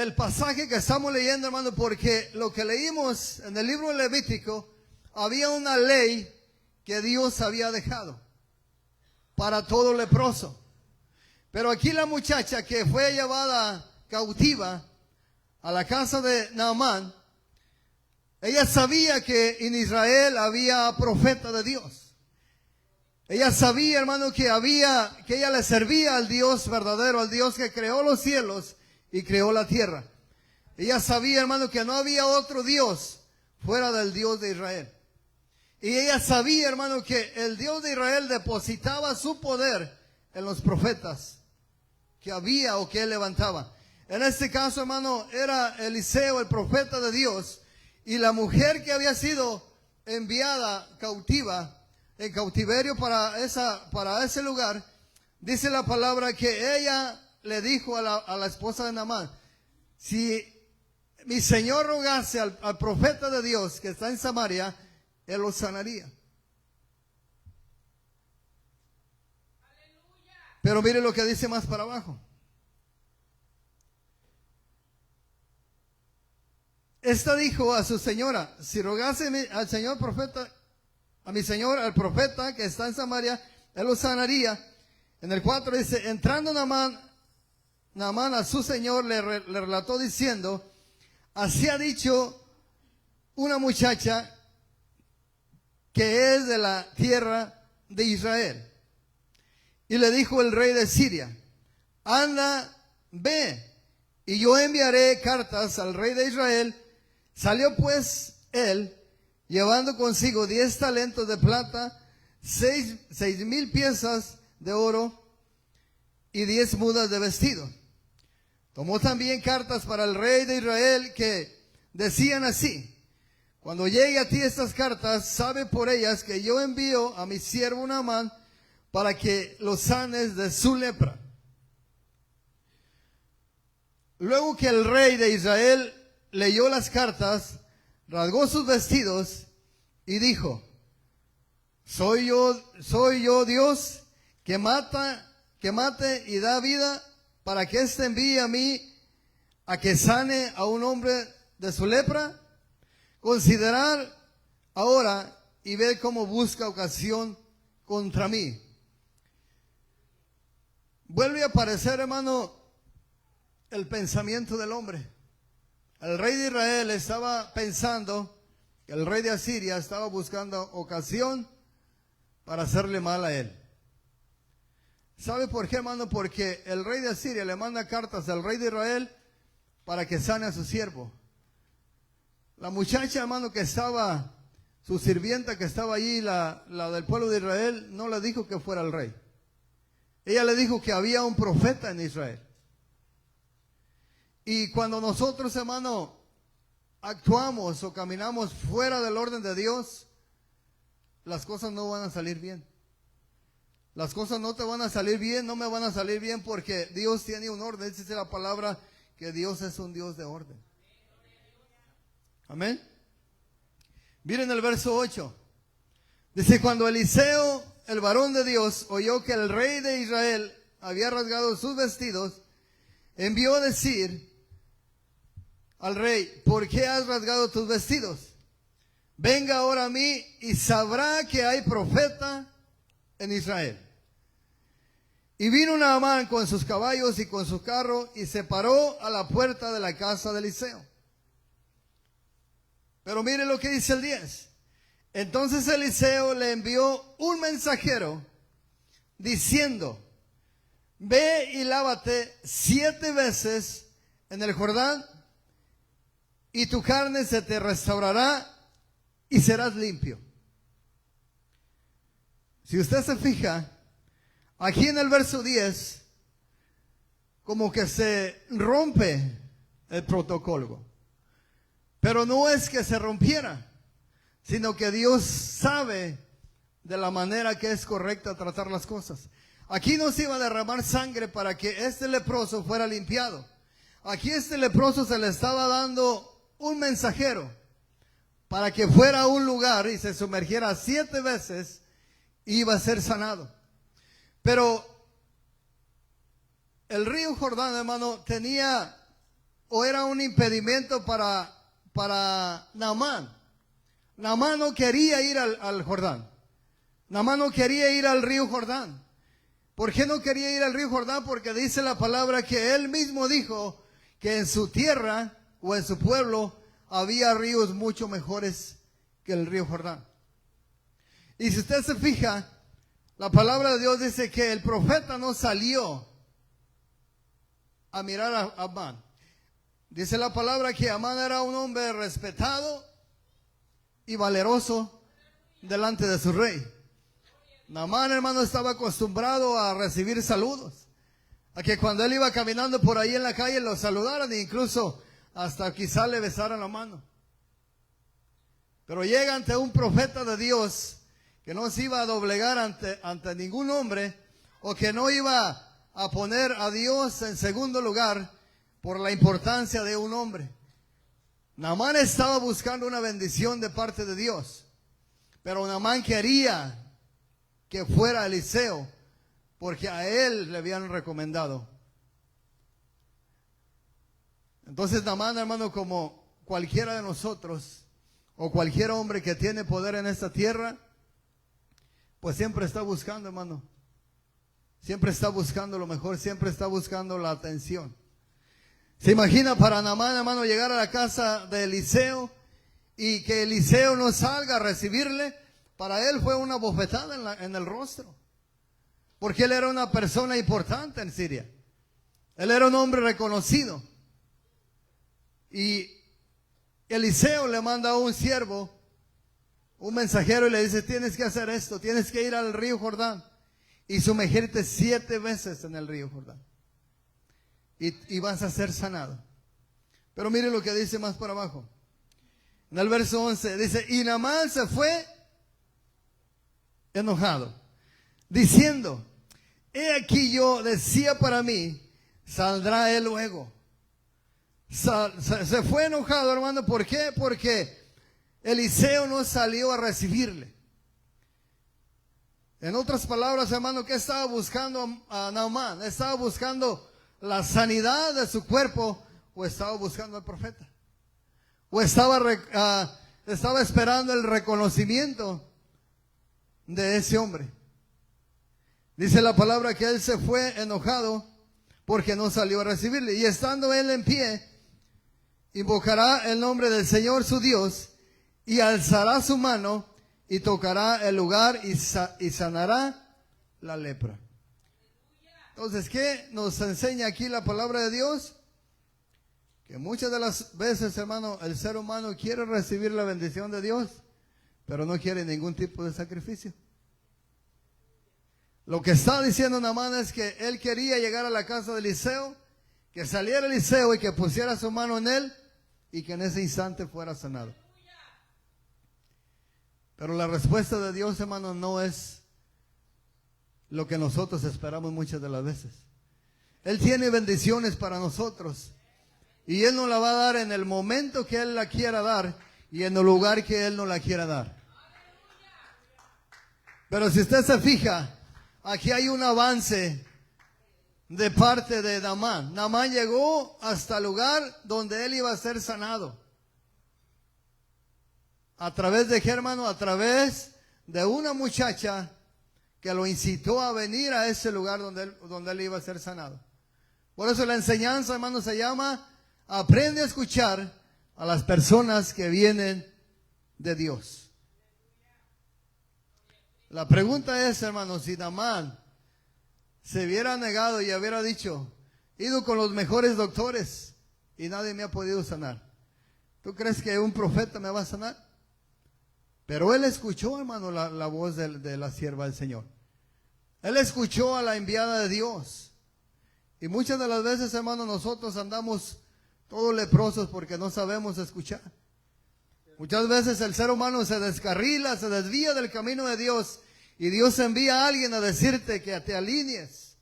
el pasaje que estamos leyendo, hermano, porque lo que leímos en el libro de Levítico, había una ley que Dios había dejado. para todo leproso. Pero aquí la muchacha que fue llevada cautiva a la casa de Naamán, ella sabía que en Israel había profeta de Dios. Ella sabía, hermano, que ella le servía al Dios verdadero, al Dios que creó los cielos y creó la tierra. Ella sabía, hermano, que no había otro Dios fuera del Dios de Israel. Y ella sabía, hermano, que el Dios de Israel depositaba su poder en los profetas que había o que él levantaba. En este caso, hermano, era Eliseo, el profeta de Dios, y la mujer que había sido enviada cautiva, en cautiverio para ese lugar, dice la palabra que ella le dijo a la esposa de Naamán: si mi señor rogase al profeta de Dios que está en Samaria, él lo sanaría. Pero mire lo que dice más para abajo. Esta dijo a su señora: si rogase al señor profeta, a mi señor, al profeta que está en Samaria, él lo sanaría. En el 4 dice: entrando Naamán a su señor le relató diciendo: así ha dicho una muchacha que es de la tierra de Israel. Y le dijo el rey de Siria: anda, ve, y yo enviaré cartas al rey de Israel. Salió pues él, llevando consigo 10 talentos de plata, 6,000 piezas de oro y 10 mudas de vestido. Tomó también cartas para el rey de Israel que decían así: cuando llegue a ti estas cartas, sabe por ellas que yo envío a mi siervo Naamán para que lo sanes de su lepra. Luego que el rey de Israel leyó las cartas, rasgó sus vestidos y dijo: ¿Soy yo Dios que mate y da vida, para que éste envíe a mí a que sane a un hombre de su lepra? Considerar ahora y ver cómo busca ocasión contra mí. Vuelve a aparecer, hermano, el pensamiento del hombre. El rey de Israel estaba pensando que el rey de Asiria estaba buscando ocasión para hacerle mal a él. ¿Sabe por qué, hermano? Porque el rey de Asiria le manda cartas al rey de Israel para que sane a su siervo. La muchacha, hermano, que estaba, su sirvienta que estaba allí, la del pueblo de Israel, no le dijo que fuera el rey. Ella le dijo que había un profeta en Israel. Y cuando nosotros, hermano, actuamos o caminamos fuera del orden de Dios, las cosas no van a salir bien. Las cosas no te van a salir bien, no me van a salir bien, porque Dios tiene un orden. Dice la palabra que Dios es un Dios de orden. Amén. Miren el verso 8. Dice: cuando Eliseo, el varón de Dios, oyó que el rey de Israel había rasgado sus vestidos, envió a decir al rey: ¿por qué has rasgado tus vestidos? Venga ahora a mí y sabrá que hay profeta en Israel. Y vino Naamán con sus caballos y con su carro y se paró a la puerta de la casa de Eliseo. Pero mire lo que dice el 10. Entonces Eliseo le envió un mensajero diciendo: ve y lávate 7 veces en el Jordán, y tu carne se te restaurará y serás limpio. Si usted se fija, aquí en el verso 10, como que se rompe el protocolo. Pero no es que se rompiera, sino que Dios sabe de la manera que es correcta tratar las cosas. Aquí no se iba a derramar sangre para que este leproso fuera limpiado. Aquí este leproso se le estaba dando un mensajero para que fuera a un lugar y se sumergiera 7 veces y iba a ser sanado. Pero el río Jordán, hermano, tenía o era un impedimento para Naamán. Naamán no quería ir al Jordán. Naamán no quería ir al río Jordán. ¿Por qué no quería ir al río Jordán? Porque dice la palabra que él mismo dijo que en su tierra o en su pueblo había ríos mucho mejores que el río Jordán. Y si usted se fija, la palabra de Dios dice que el profeta no salió a mirar a Amán. Dice la palabra que Amán era un hombre respetado y valeroso delante de su rey. Naamán, hermano, estaba acostumbrado a recibir saludos, a que cuando él iba caminando por ahí en la calle lo saludaran e incluso hasta quizá le besaran la mano. Pero llega ante un profeta de Dios que no se iba a doblegar ante ningún hombre, o que no iba a poner a Dios en segundo lugar por la importancia de un hombre. Naamán estaba buscando una bendición de parte de Dios, pero Naamán quería que fuera Eliseo, porque a él le habían recomendado. Entonces Naamán, hermano, como cualquiera de nosotros, o cualquier hombre que tiene poder en esta tierra, pues siempre está buscando, hermano. Siempre está buscando lo mejor, siempre está buscando la atención. ¿Se imagina para Naamán, hermano, llegar a la casa de Eliseo y que Eliseo no salga a recibirle? Para él fue una bofetada en el rostro, porque él era una persona importante en Siria. Él era un hombre reconocido. Y Eliseo le manda a un siervo, un mensajero, y le dice: tienes que hacer esto, tienes que ir al río Jordán y sumergirte 7 veces en el río Jordán, y vas a ser sanado. Pero mire lo que dice más por abajo, en el verso 11, dice: y Naamán se fue enojado, diciendo: he aquí yo decía para mí, saldrá él luego. Se fue enojado, hermano. ¿Por qué? Porque Eliseo no salió a recibirle. En otras palabras, hermano, ¿qué estaba buscando a Naamán? ¿Estaba buscando la sanidad de su cuerpo, o estaba buscando al profeta? ¿O estaba esperando el reconocimiento de ese hombre? Dice la palabra que él se fue enojado porque no salió a recibirle. Y estando él en pie, invocará el nombre del Señor su Dios, y alzará su mano y tocará el lugar y sanará la lepra. Entonces, ¿qué nos enseña aquí la palabra de Dios? Que muchas de las veces, hermano, el ser humano quiere recibir la bendición de Dios, pero no quiere ningún tipo de sacrificio. Lo que está diciendo Naamán es que él quería llegar a la casa de Eliseo, que saliera Eliseo y que pusiera su mano en él, y que en ese instante fuera sanado. Pero la respuesta de Dios, hermano, no es lo que nosotros esperamos muchas de las veces. Él tiene bendiciones para nosotros, y Él nos la va a dar en el momento que Él la quiera dar, y en el lugar que Él nos la quiera dar. Pero si usted se fija, aquí hay un avance de parte de Naamán. Naamán llegó hasta el lugar donde él iba a ser sanado. ¿A través de qué, hermano? A través de una muchacha que lo incitó a venir a ese lugar donde él iba a ser sanado. Por eso la enseñanza, hermano, se llama: aprende a escuchar a las personas que vienen de Dios. La pregunta es, hermano, si Naamán se hubiera negado y hubiera dicho: ido con los mejores doctores y nadie me ha podido sanar, ¿tú crees que un profeta me va a sanar? Pero él escuchó, hermano, la voz de la sierva del Señor. Él escuchó a la enviada de Dios. Y muchas de las veces, hermano, nosotros andamos todos leprosos porque no sabemos escuchar. Muchas veces el ser humano se descarrila, se desvía del camino de Dios, y Dios envía a alguien a decirte que te alinees.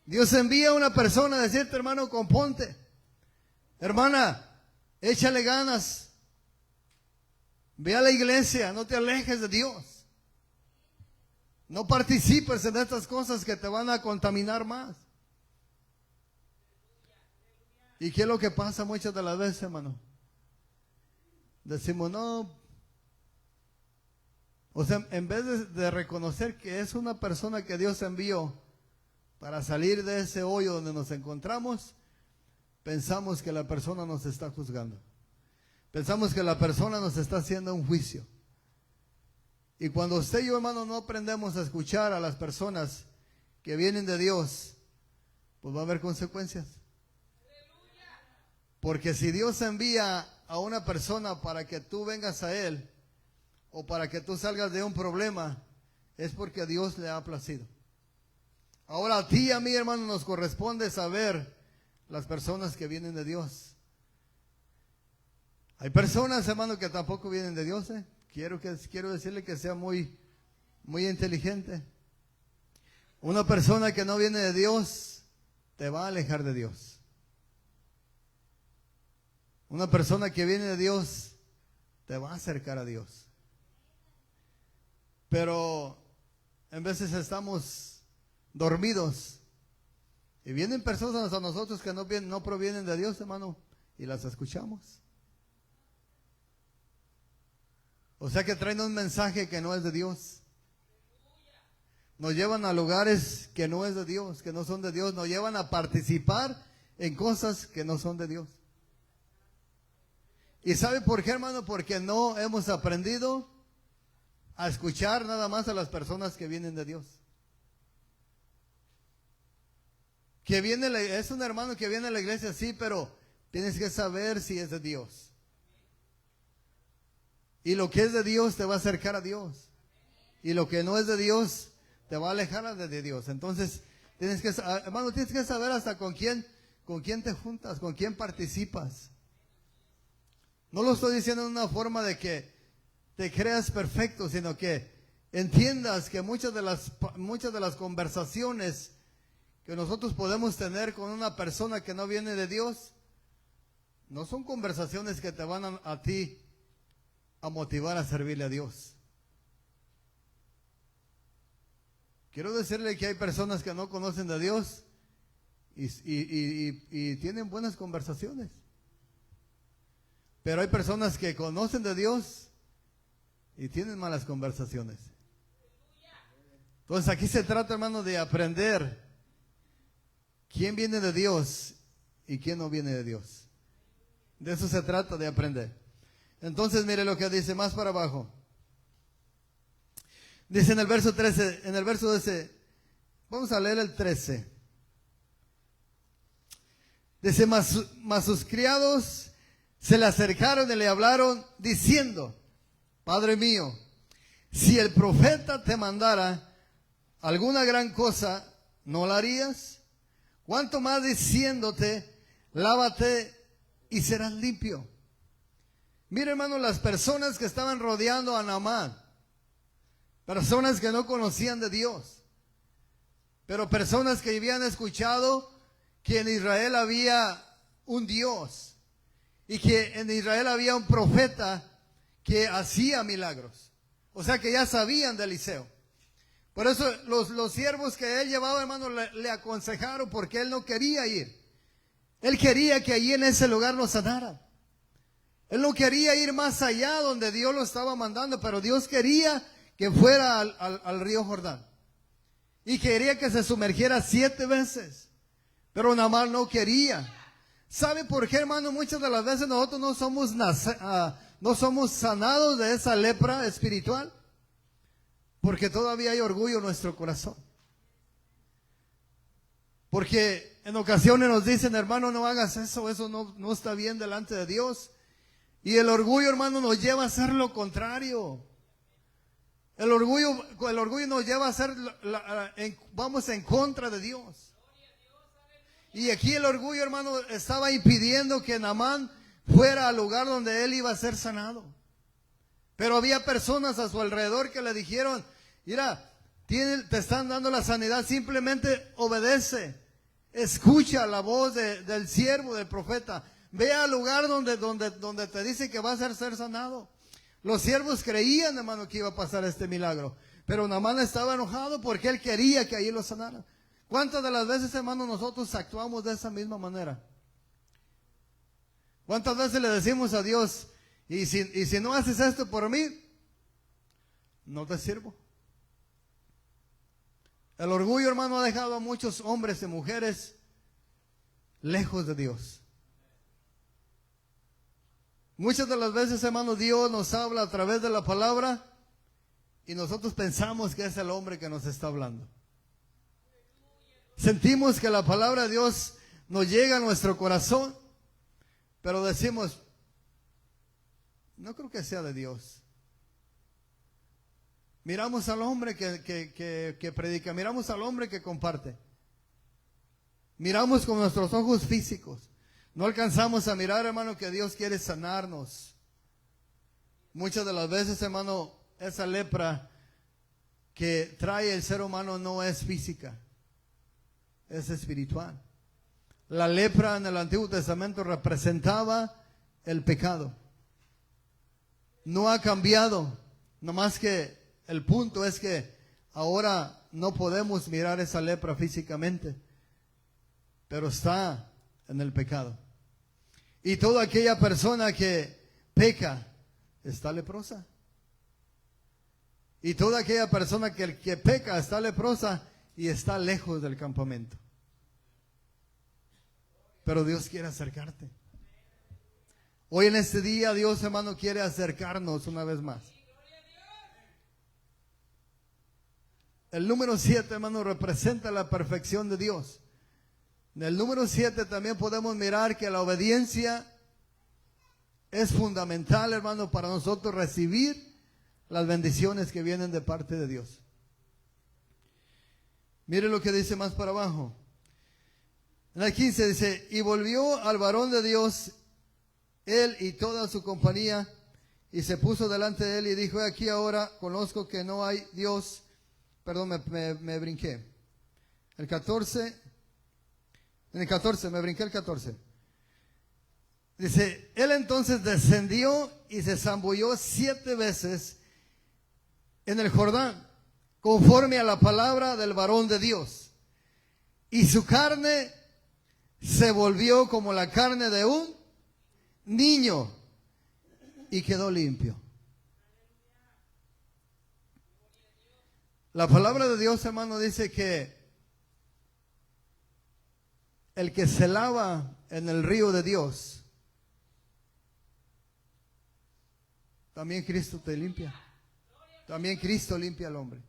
Dios envía a una persona a decirte: hermano, componte. Hermana, échale ganas. Ve a la iglesia, no te alejes de Dios. No participes en estas cosas que te van a contaminar más. ¿Y qué es lo que pasa muchas de las veces, hermano? Decimos: no. O sea, en vez de reconocer que es una persona que Dios envió, para salir de ese hoyo donde nos encontramos, pensamos que la persona nos está juzgando. Pensamos que la persona nos está haciendo un juicio. Y cuando usted y yo, hermano, no aprendemos a escuchar a las personas que vienen de Dios, pues va a haber consecuencias. Porque si Dios envía a una persona para que tú vengas a Él, o para que tú salgas de un problema, es porque a Dios le ha placido. Ahora a ti y a mí, hermano, nos corresponde saber las personas que vienen de Dios. Hay personas, hermano, que tampoco vienen de Dios, ¿eh? Quiero decirle que sea muy inteligente. Una persona que no viene de Dios te va a alejar de Dios. Una persona que viene de Dios te va a acercar a Dios. Pero en veces estamos dormidos y vienen personas a nosotros que no provienen de Dios, hermano, y las escuchamos. O sea que traen un mensaje que no es de Dios. Nos llevan a lugares que no es de Dios, que no son de Dios. Nos llevan a participar en cosas que no son de Dios. ¿Y sabe por qué, hermano? Porque no hemos aprendido a escuchar nada más a las personas que vienen de Dios. Es un hermano que viene a la iglesia, sí, pero tienes que saber si es de Dios. Y lo que es de Dios te va a acercar a Dios. Y lo que no es de Dios te va a alejar de Dios. Entonces, hermano, tienes que saber hasta con quién te juntas, con quién participas. No lo estoy diciendo en una forma de que te creas perfecto, sino que entiendas que muchas de las conversaciones que nosotros podemos tener con una persona que no viene de Dios, no son conversaciones que te van a ti a motivar a servirle a Dios. Quiero decirle que hay personas que no conocen de Dios y tienen buenas conversaciones. Pero hay personas que conocen de Dios y tienen malas conversaciones. Entonces aquí se trata, hermano, de aprender quién viene de Dios y quién no viene de Dios. De eso se trata, de aprender. Entonces mire lo que dice más para abajo. Dice en el verso 13, en el verso 12, vamos a leer el 13. Dice, mas sus criados se le acercaron y le hablaron diciendo, Padre mío, si el profeta te mandara alguna gran cosa, ¿no la harías? ¿Cuánto más diciéndote, lávate y serás limpio? Mire, hermano, las personas que estaban rodeando a Naamán, personas que no conocían de Dios, pero personas que habían escuchado que en Israel había un Dios y que en Israel había un profeta que hacía milagros. O sea que ya sabían de Eliseo. Por eso los siervos que él llevaba, hermano, le aconsejaron, porque él no quería ir. Él quería que allí en ese lugar lo sanaran. Él no quería ir más allá donde Dios lo estaba mandando, pero Dios quería que fuera al río Jordán. Y quería que se sumergiera 7 veces. Pero Naamán no quería. ¿Sabe por qué, hermano? Muchas de las veces nosotros no somos sanados de esa lepra espiritual. Porque todavía hay orgullo en nuestro corazón. Porque en ocasiones nos dicen, hermano, no hagas eso no está bien delante de Dios. Y el orgullo, hermano, nos lleva a hacer lo contrario. El orgullo nos lleva a hacer, vamos en contra de Dios. Y aquí el orgullo, hermano, estaba impidiendo que Naamán fuera al lugar donde él iba a ser sanado. Pero había personas a su alrededor que le dijeron, mira, te están dando la sanidad, simplemente obedece. Escucha la voz del siervo, del profeta. Ve al lugar donde te dice que vas a ser sanado. Los siervos creían, hermano, que iba a pasar este milagro. Pero Naamán estaba enojado porque él quería que allí lo sanara. ¿Cuántas de las veces, hermano, nosotros actuamos de esa misma manera? ¿Cuántas veces le decimos a Dios, y si no haces esto por mí, no te sirvo? El orgullo, hermano, ha dejado a muchos hombres y mujeres lejos de Dios. Muchas de las veces, hermano, Dios nos habla a través de la palabra y nosotros pensamos que es el hombre que nos está hablando. Sentimos que la palabra de Dios nos llega a nuestro corazón, pero decimos, no creo que sea de Dios. Miramos al hombre que predica, miramos al hombre que comparte. Miramos con nuestros ojos físicos. No alcanzamos a mirar, hermano, que Dios quiere sanarnos. Muchas de las veces, hermano, esa lepra que trae el ser humano no es física, es espiritual. La lepra en el Antiguo Testamento representaba el pecado. No ha cambiado, nomás que el punto es que ahora no podemos mirar esa lepra físicamente, pero está en el pecado. Y toda aquella persona que peca está leprosa. Y toda aquella persona que peca está leprosa y está lejos del campamento. Pero Dios quiere acercarte. Hoy en este día Dios, hermano, quiere acercarnos una vez más. El número 7, hermano, representa la perfección de Dios. En el número 7 también podemos mirar que la obediencia es fundamental, hermano, para nosotros recibir las bendiciones que vienen de parte de Dios. Mire lo que dice más para abajo. En el 15 dice, y volvió al varón de Dios, él y toda su compañía, y se puso delante de él y dijo, aquí ahora conozco que no hay Dios. Perdón, me brinqué. El 14, en el 14, me brinqué el 14. Dice, él entonces descendió y se zambulló 7 veces en el Jordán, conforme a la palabra del varón de Dios. Y su carne se volvió como la carne de un niño y quedó limpio. La palabra de Dios, hermano, dice que el que se lava en el río de Dios, también Cristo te limpia. También Cristo limpia al hombre.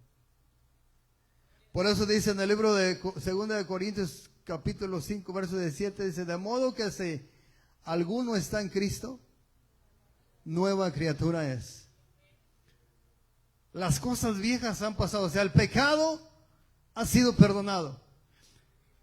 Por eso dice en el libro de 2 de Corintios capítulo 5 verso 17, dice, de modo que si alguno está en Cristo, nueva criatura es. Las cosas viejas han pasado, o sea, el pecado ha sido perdonado.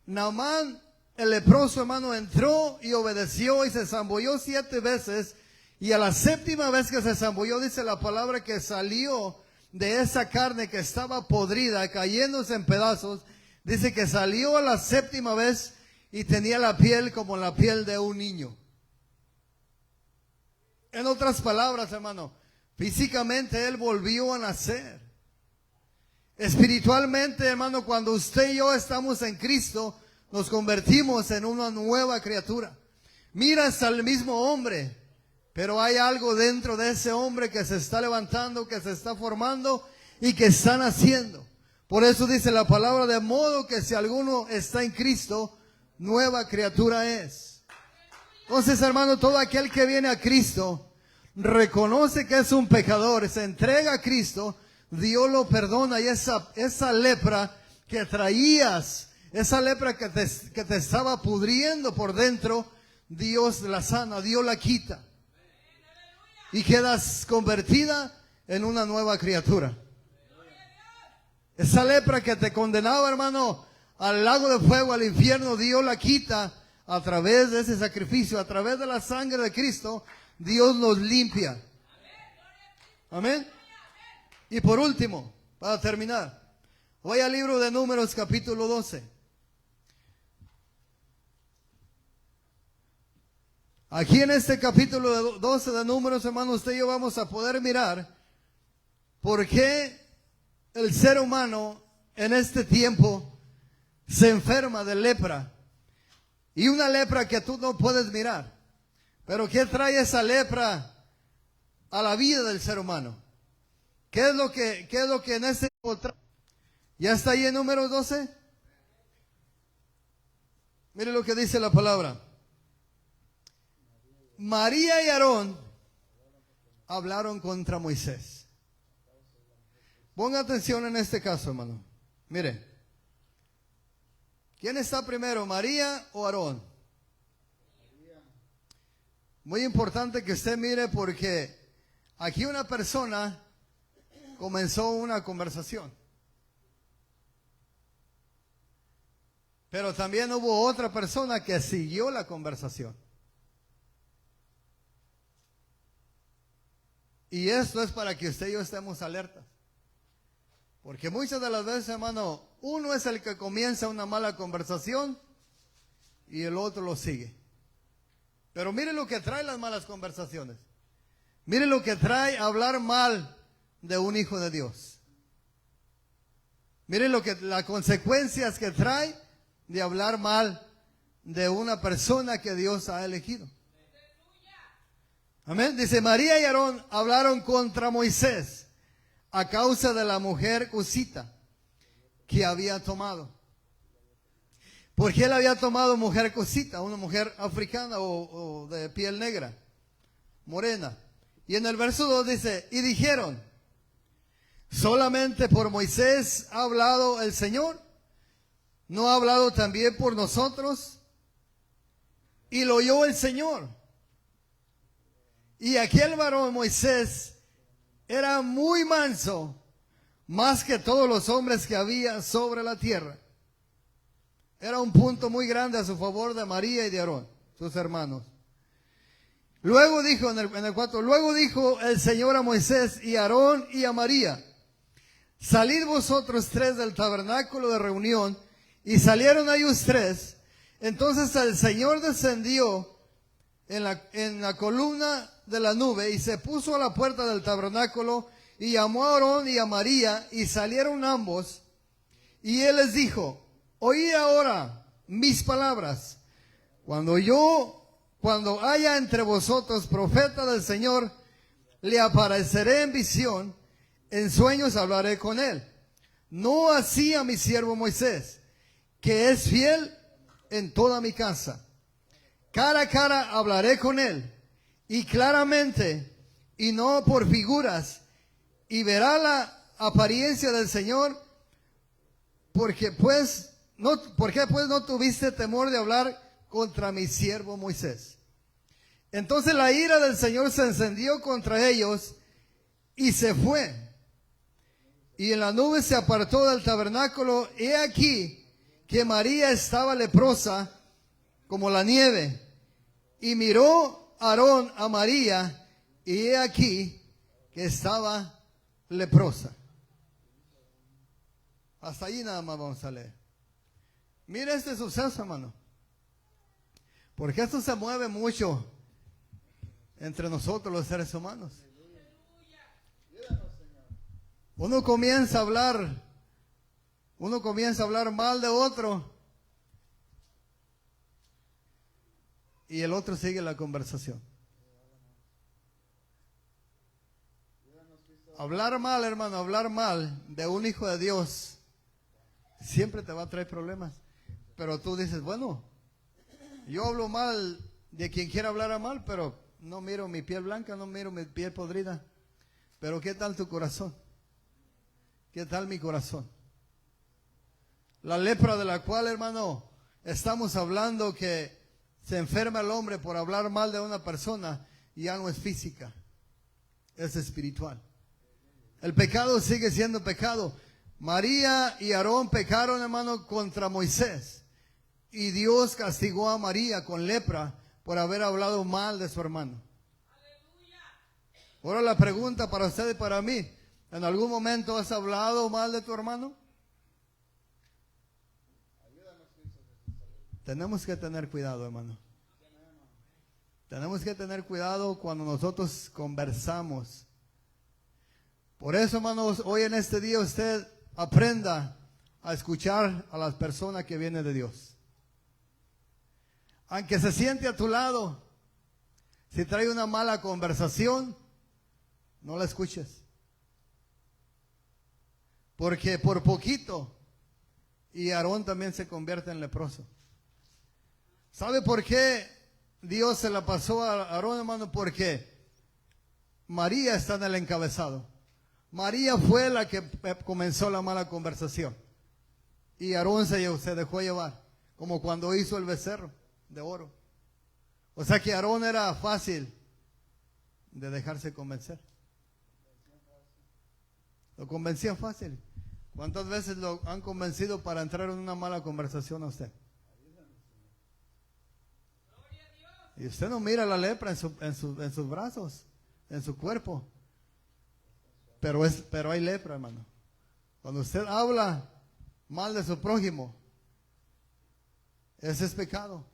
Naamán, el leproso, hermano, entró y obedeció y se zambulló 7 veces. Y a la 7ª vez que se zambulló, dice la palabra que salió de esa carne que estaba podrida, cayéndose en pedazos. Dice que salió a la 7ª vez y tenía la piel como la piel de un niño. En otras palabras, hermano, físicamente él volvió a nacer. Espiritualmente, hermano, cuando usted y yo estamos en Cristo, nos convertimos en una nueva criatura. Miras al mismo hombre, pero hay algo dentro de ese hombre que se está levantando, que se está formando y que está naciendo. Por eso dice la palabra, de modo que si alguno está en Cristo, nueva criatura es. Entonces, hermano, todo aquel que viene a Cristo, reconoce que es un pecador, se entrega a Cristo, Dios lo perdona y esa lepra que traías, esa lepra que te estaba pudriendo por dentro, Dios la sana, Dios la quita. Y quedas convertida en una nueva criatura. Esa lepra que te condenaba, hermano, al lago de fuego, al infierno, Dios la quita a través de ese sacrificio, a través de la sangre de Cristo. Dios nos limpia. Amén. Y por último, para terminar, voy al libro de Números capítulo 12. Aquí en este capítulo 12 de Números, hermano, usted y yo vamos a poder mirar por qué el ser humano en este tiempo se enferma de lepra. Y una lepra que tú no puedes mirar. Pero ¿qué trae esa lepra a la vida del ser humano? ¿Qué es lo que en este tiempo trae? ¿Ya está ahí en Números 12? Mire lo que dice la palabra. María y Aarón hablaron contra Moisés. Ponga atención en este caso, hermano. Mire. ¿Quién está primero, María o Aarón? Muy importante que usted mire porque aquí una persona comenzó una conversación. Pero también hubo otra persona que siguió la conversación. Y esto es para que usted y yo estemos alertas. Porque muchas de las veces, hermano, uno es el que comienza una mala conversación y el otro lo sigue. Pero mire lo que trae las malas conversaciones. Mire lo que trae hablar mal de un hijo de Dios. Mire las consecuencias que trae de hablar mal de una persona que Dios ha elegido. Amén. Dice, María y Aarón hablaron contra Moisés a causa de la mujer cusita que había tomado. ¿Por qué él había tomado mujer cusita? Una mujer africana o de piel negra, morena. Y en el verso 2 dice, y dijeron, solamente por Moisés ha hablado el Señor, ¿no ha hablado también por nosotros? Y lo oyó el Señor. Y aquel varón Moisés era muy manso, más que todos los hombres que había sobre la tierra. Era un punto muy grande a su favor de María y de Aarón, sus hermanos. Luego dijo en el 4, luego dijo el Señor a Moisés y a Aarón y a María, salid vosotros tres del tabernáculo de reunión. Y salieron ellos tres. Entonces el Señor descendió en la columna de la nube y se puso a la puerta del tabernáculo y llamó a Aarón y a María y salieron ambos. Y él les dijo, oíd ahora mis palabras. Cuando haya entre vosotros profeta del Señor, le apareceré en visión, en sueños hablaré con él. No así a mi siervo Moisés, que es fiel en toda mi casa. Cara a cara hablaré con él, y claramente, y no por figuras, y verá la apariencia del Señor, ¿por qué pues no tuviste temor de hablar contra mi siervo Moisés? Entonces la ira del Señor se encendió contra ellos, y se fue. Y en la nube se apartó del tabernáculo, he aquí, que María estaba leprosa como la nieve. Y miró Aarón a María, y he aquí que estaba leprosa. Hasta ahí nada más vamos a leer. Mira este suceso, hermano. Porque esto se mueve mucho entre nosotros los seres humanos. Uno comienza a hablar mal de otro y el otro sigue la conversación. Hablar mal, hermano, hablar mal de un hijo de Dios siempre te va a traer problemas. Pero tú dices, bueno, yo hablo mal de quien quiera hablar mal, pero no miro mi piel blanca, no miro mi piel podrida. Pero ¿qué tal tu corazón? ¿Qué tal mi corazón? La lepra de la cual, hermano, estamos hablando, que se enferma el hombre por hablar mal de una persona, ya no es física, es espiritual. El pecado sigue siendo pecado. María y Aarón pecaron, hermano, contra Moisés. Y Dios castigó a María con lepra por haber hablado mal de su hermano. Ahora la pregunta para usted y para mí, ¿en algún momento has hablado mal de tu hermano? Tenemos que tener cuidado, hermano. Tenemos que tener cuidado cuando nosotros conversamos. Por eso, hermanos, hoy en este día usted aprenda a escuchar a las personas que vienen de Dios. Aunque se siente a tu lado, si trae una mala conversación, no la escuches. porque por poquito, y Aarón también se convierte en leproso. ¿Sabe por qué Dios se la pasó a Aarón, hermano? Porque María está en el encabezado. María fue la que comenzó la mala conversación. Y Aarón se dejó llevar, como cuando hizo el becerro de oro. O sea que Aarón era fácil de dejarse convencer. Lo convencían fácil. ¿Cuántas veces lo han convencido para entrar en una mala conversación a usted? Y usted no mira la lepra en sus brazos, en su cuerpo. Pero hay lepra, hermano. Cuando usted habla mal de su prójimo, ese es pecado.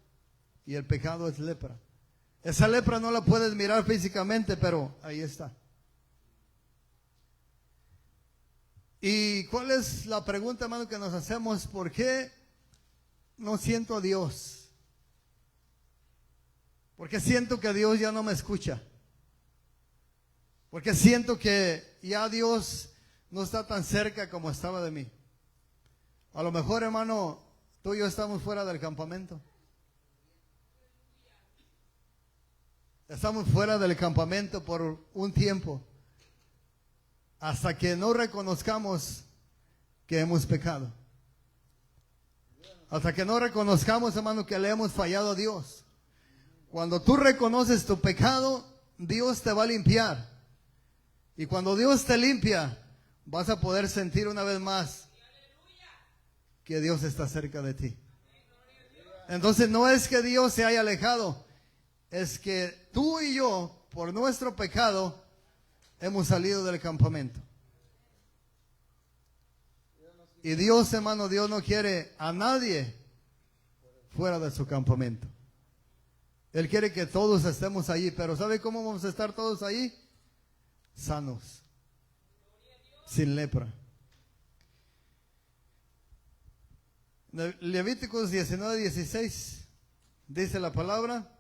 Y el pecado es lepra. Esa lepra no la puedes mirar físicamente, pero ahí está. ¿Y cuál es la pregunta, hermano, que nos hacemos? ¿Por qué no siento a Dios? ¿Por qué siento que Dios ya no me escucha? ¿Por qué siento que ya Dios no está tan cerca como estaba de mí? A lo mejor, hermano, tú y yo estamos fuera del campamento. Estamos fuera del campamento por un tiempo, hasta que no reconozcamos que hemos pecado. Hasta que no reconozcamos, hermano, que le hemos fallado a Dios. Cuando tú reconoces tu pecado, Dios te va a limpiar. Y cuando Dios te limpia, vas a poder sentir una vez más que Dios está cerca de ti. Entonces no es que Dios se haya alejado, es que tú y yo, por nuestro pecado, hemos salido del campamento. Y Dios, hermano, Dios no quiere a nadie fuera de su campamento. Él quiere que todos estemos allí. Pero ¿sabe cómo vamos a estar todos allí? Sanos, sin lepra. Levíticos 19:16 dice la palabra.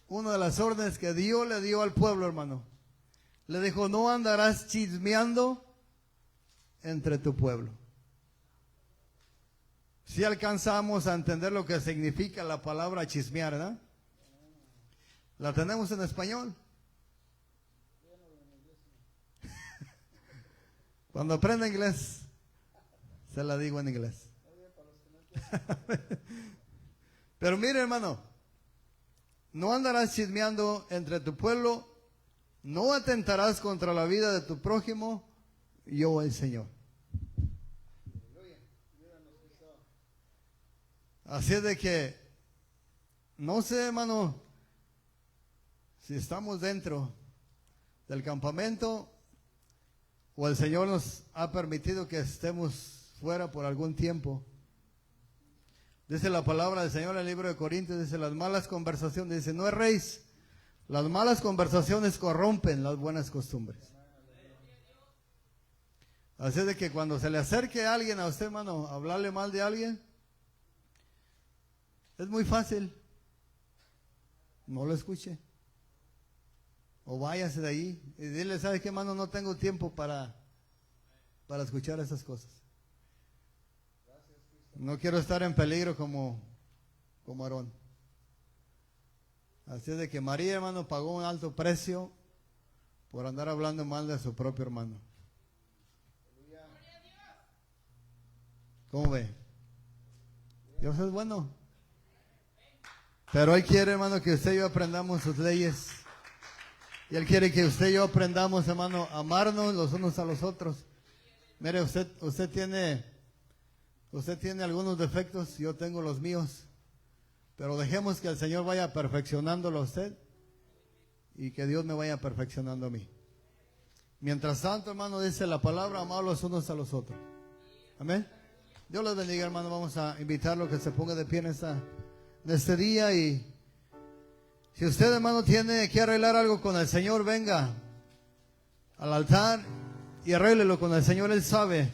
Una de las órdenes que Dios le dio al pueblo, hermano. Le dijo: no andarás chismeando entre tu pueblo. Si alcanzamos a entender lo que significa la palabra chismear, ¿verdad? La tenemos en español. Cuando aprenda inglés, se la digo en inglés. Pero mire, hermano, no andarás chismeando entre tu pueblo, no atentarás contra la vida de tu prójimo, yo el Señor. Así es de que, no sé, hermano, si estamos dentro del campamento o el Señor nos ha permitido que estemos fuera por algún tiempo. Dice la palabra del Señor en el libro de Corintios, dice: las malas conversaciones, dice, no erréis, las malas conversaciones corrompen las buenas costumbres. Así de que cuando se le acerque a alguien a usted, hermano, hablarle mal de alguien, es muy fácil. No lo escuche. O váyase de ahí y dile: ¿sabes qué, hermano? No tengo tiempo para escuchar esas cosas. No quiero estar en peligro como Aarón. Así es de que María, hermano, pagó un alto precio por andar hablando mal de su propio hermano. ¿Cómo ve? Dios es bueno. Pero Él quiere, hermano, que usted y yo aprendamos sus leyes. Y Él quiere que usted y yo aprendamos, hermano, a amarnos los unos a los otros. Mire, usted tiene algunos defectos, yo tengo los míos. Pero dejemos que el Señor vaya perfeccionándolo a usted y que Dios me vaya perfeccionando a mí. Mientras tanto, hermano, dice la palabra: amar los unos a los otros. Amén. Dios los bendiga, hermano. Vamos a invitarlo a que se ponga de pie en este día. Y si usted, hermano, tiene que arreglar algo con el Señor, venga al altar y arréglelo con el Señor. Él sabe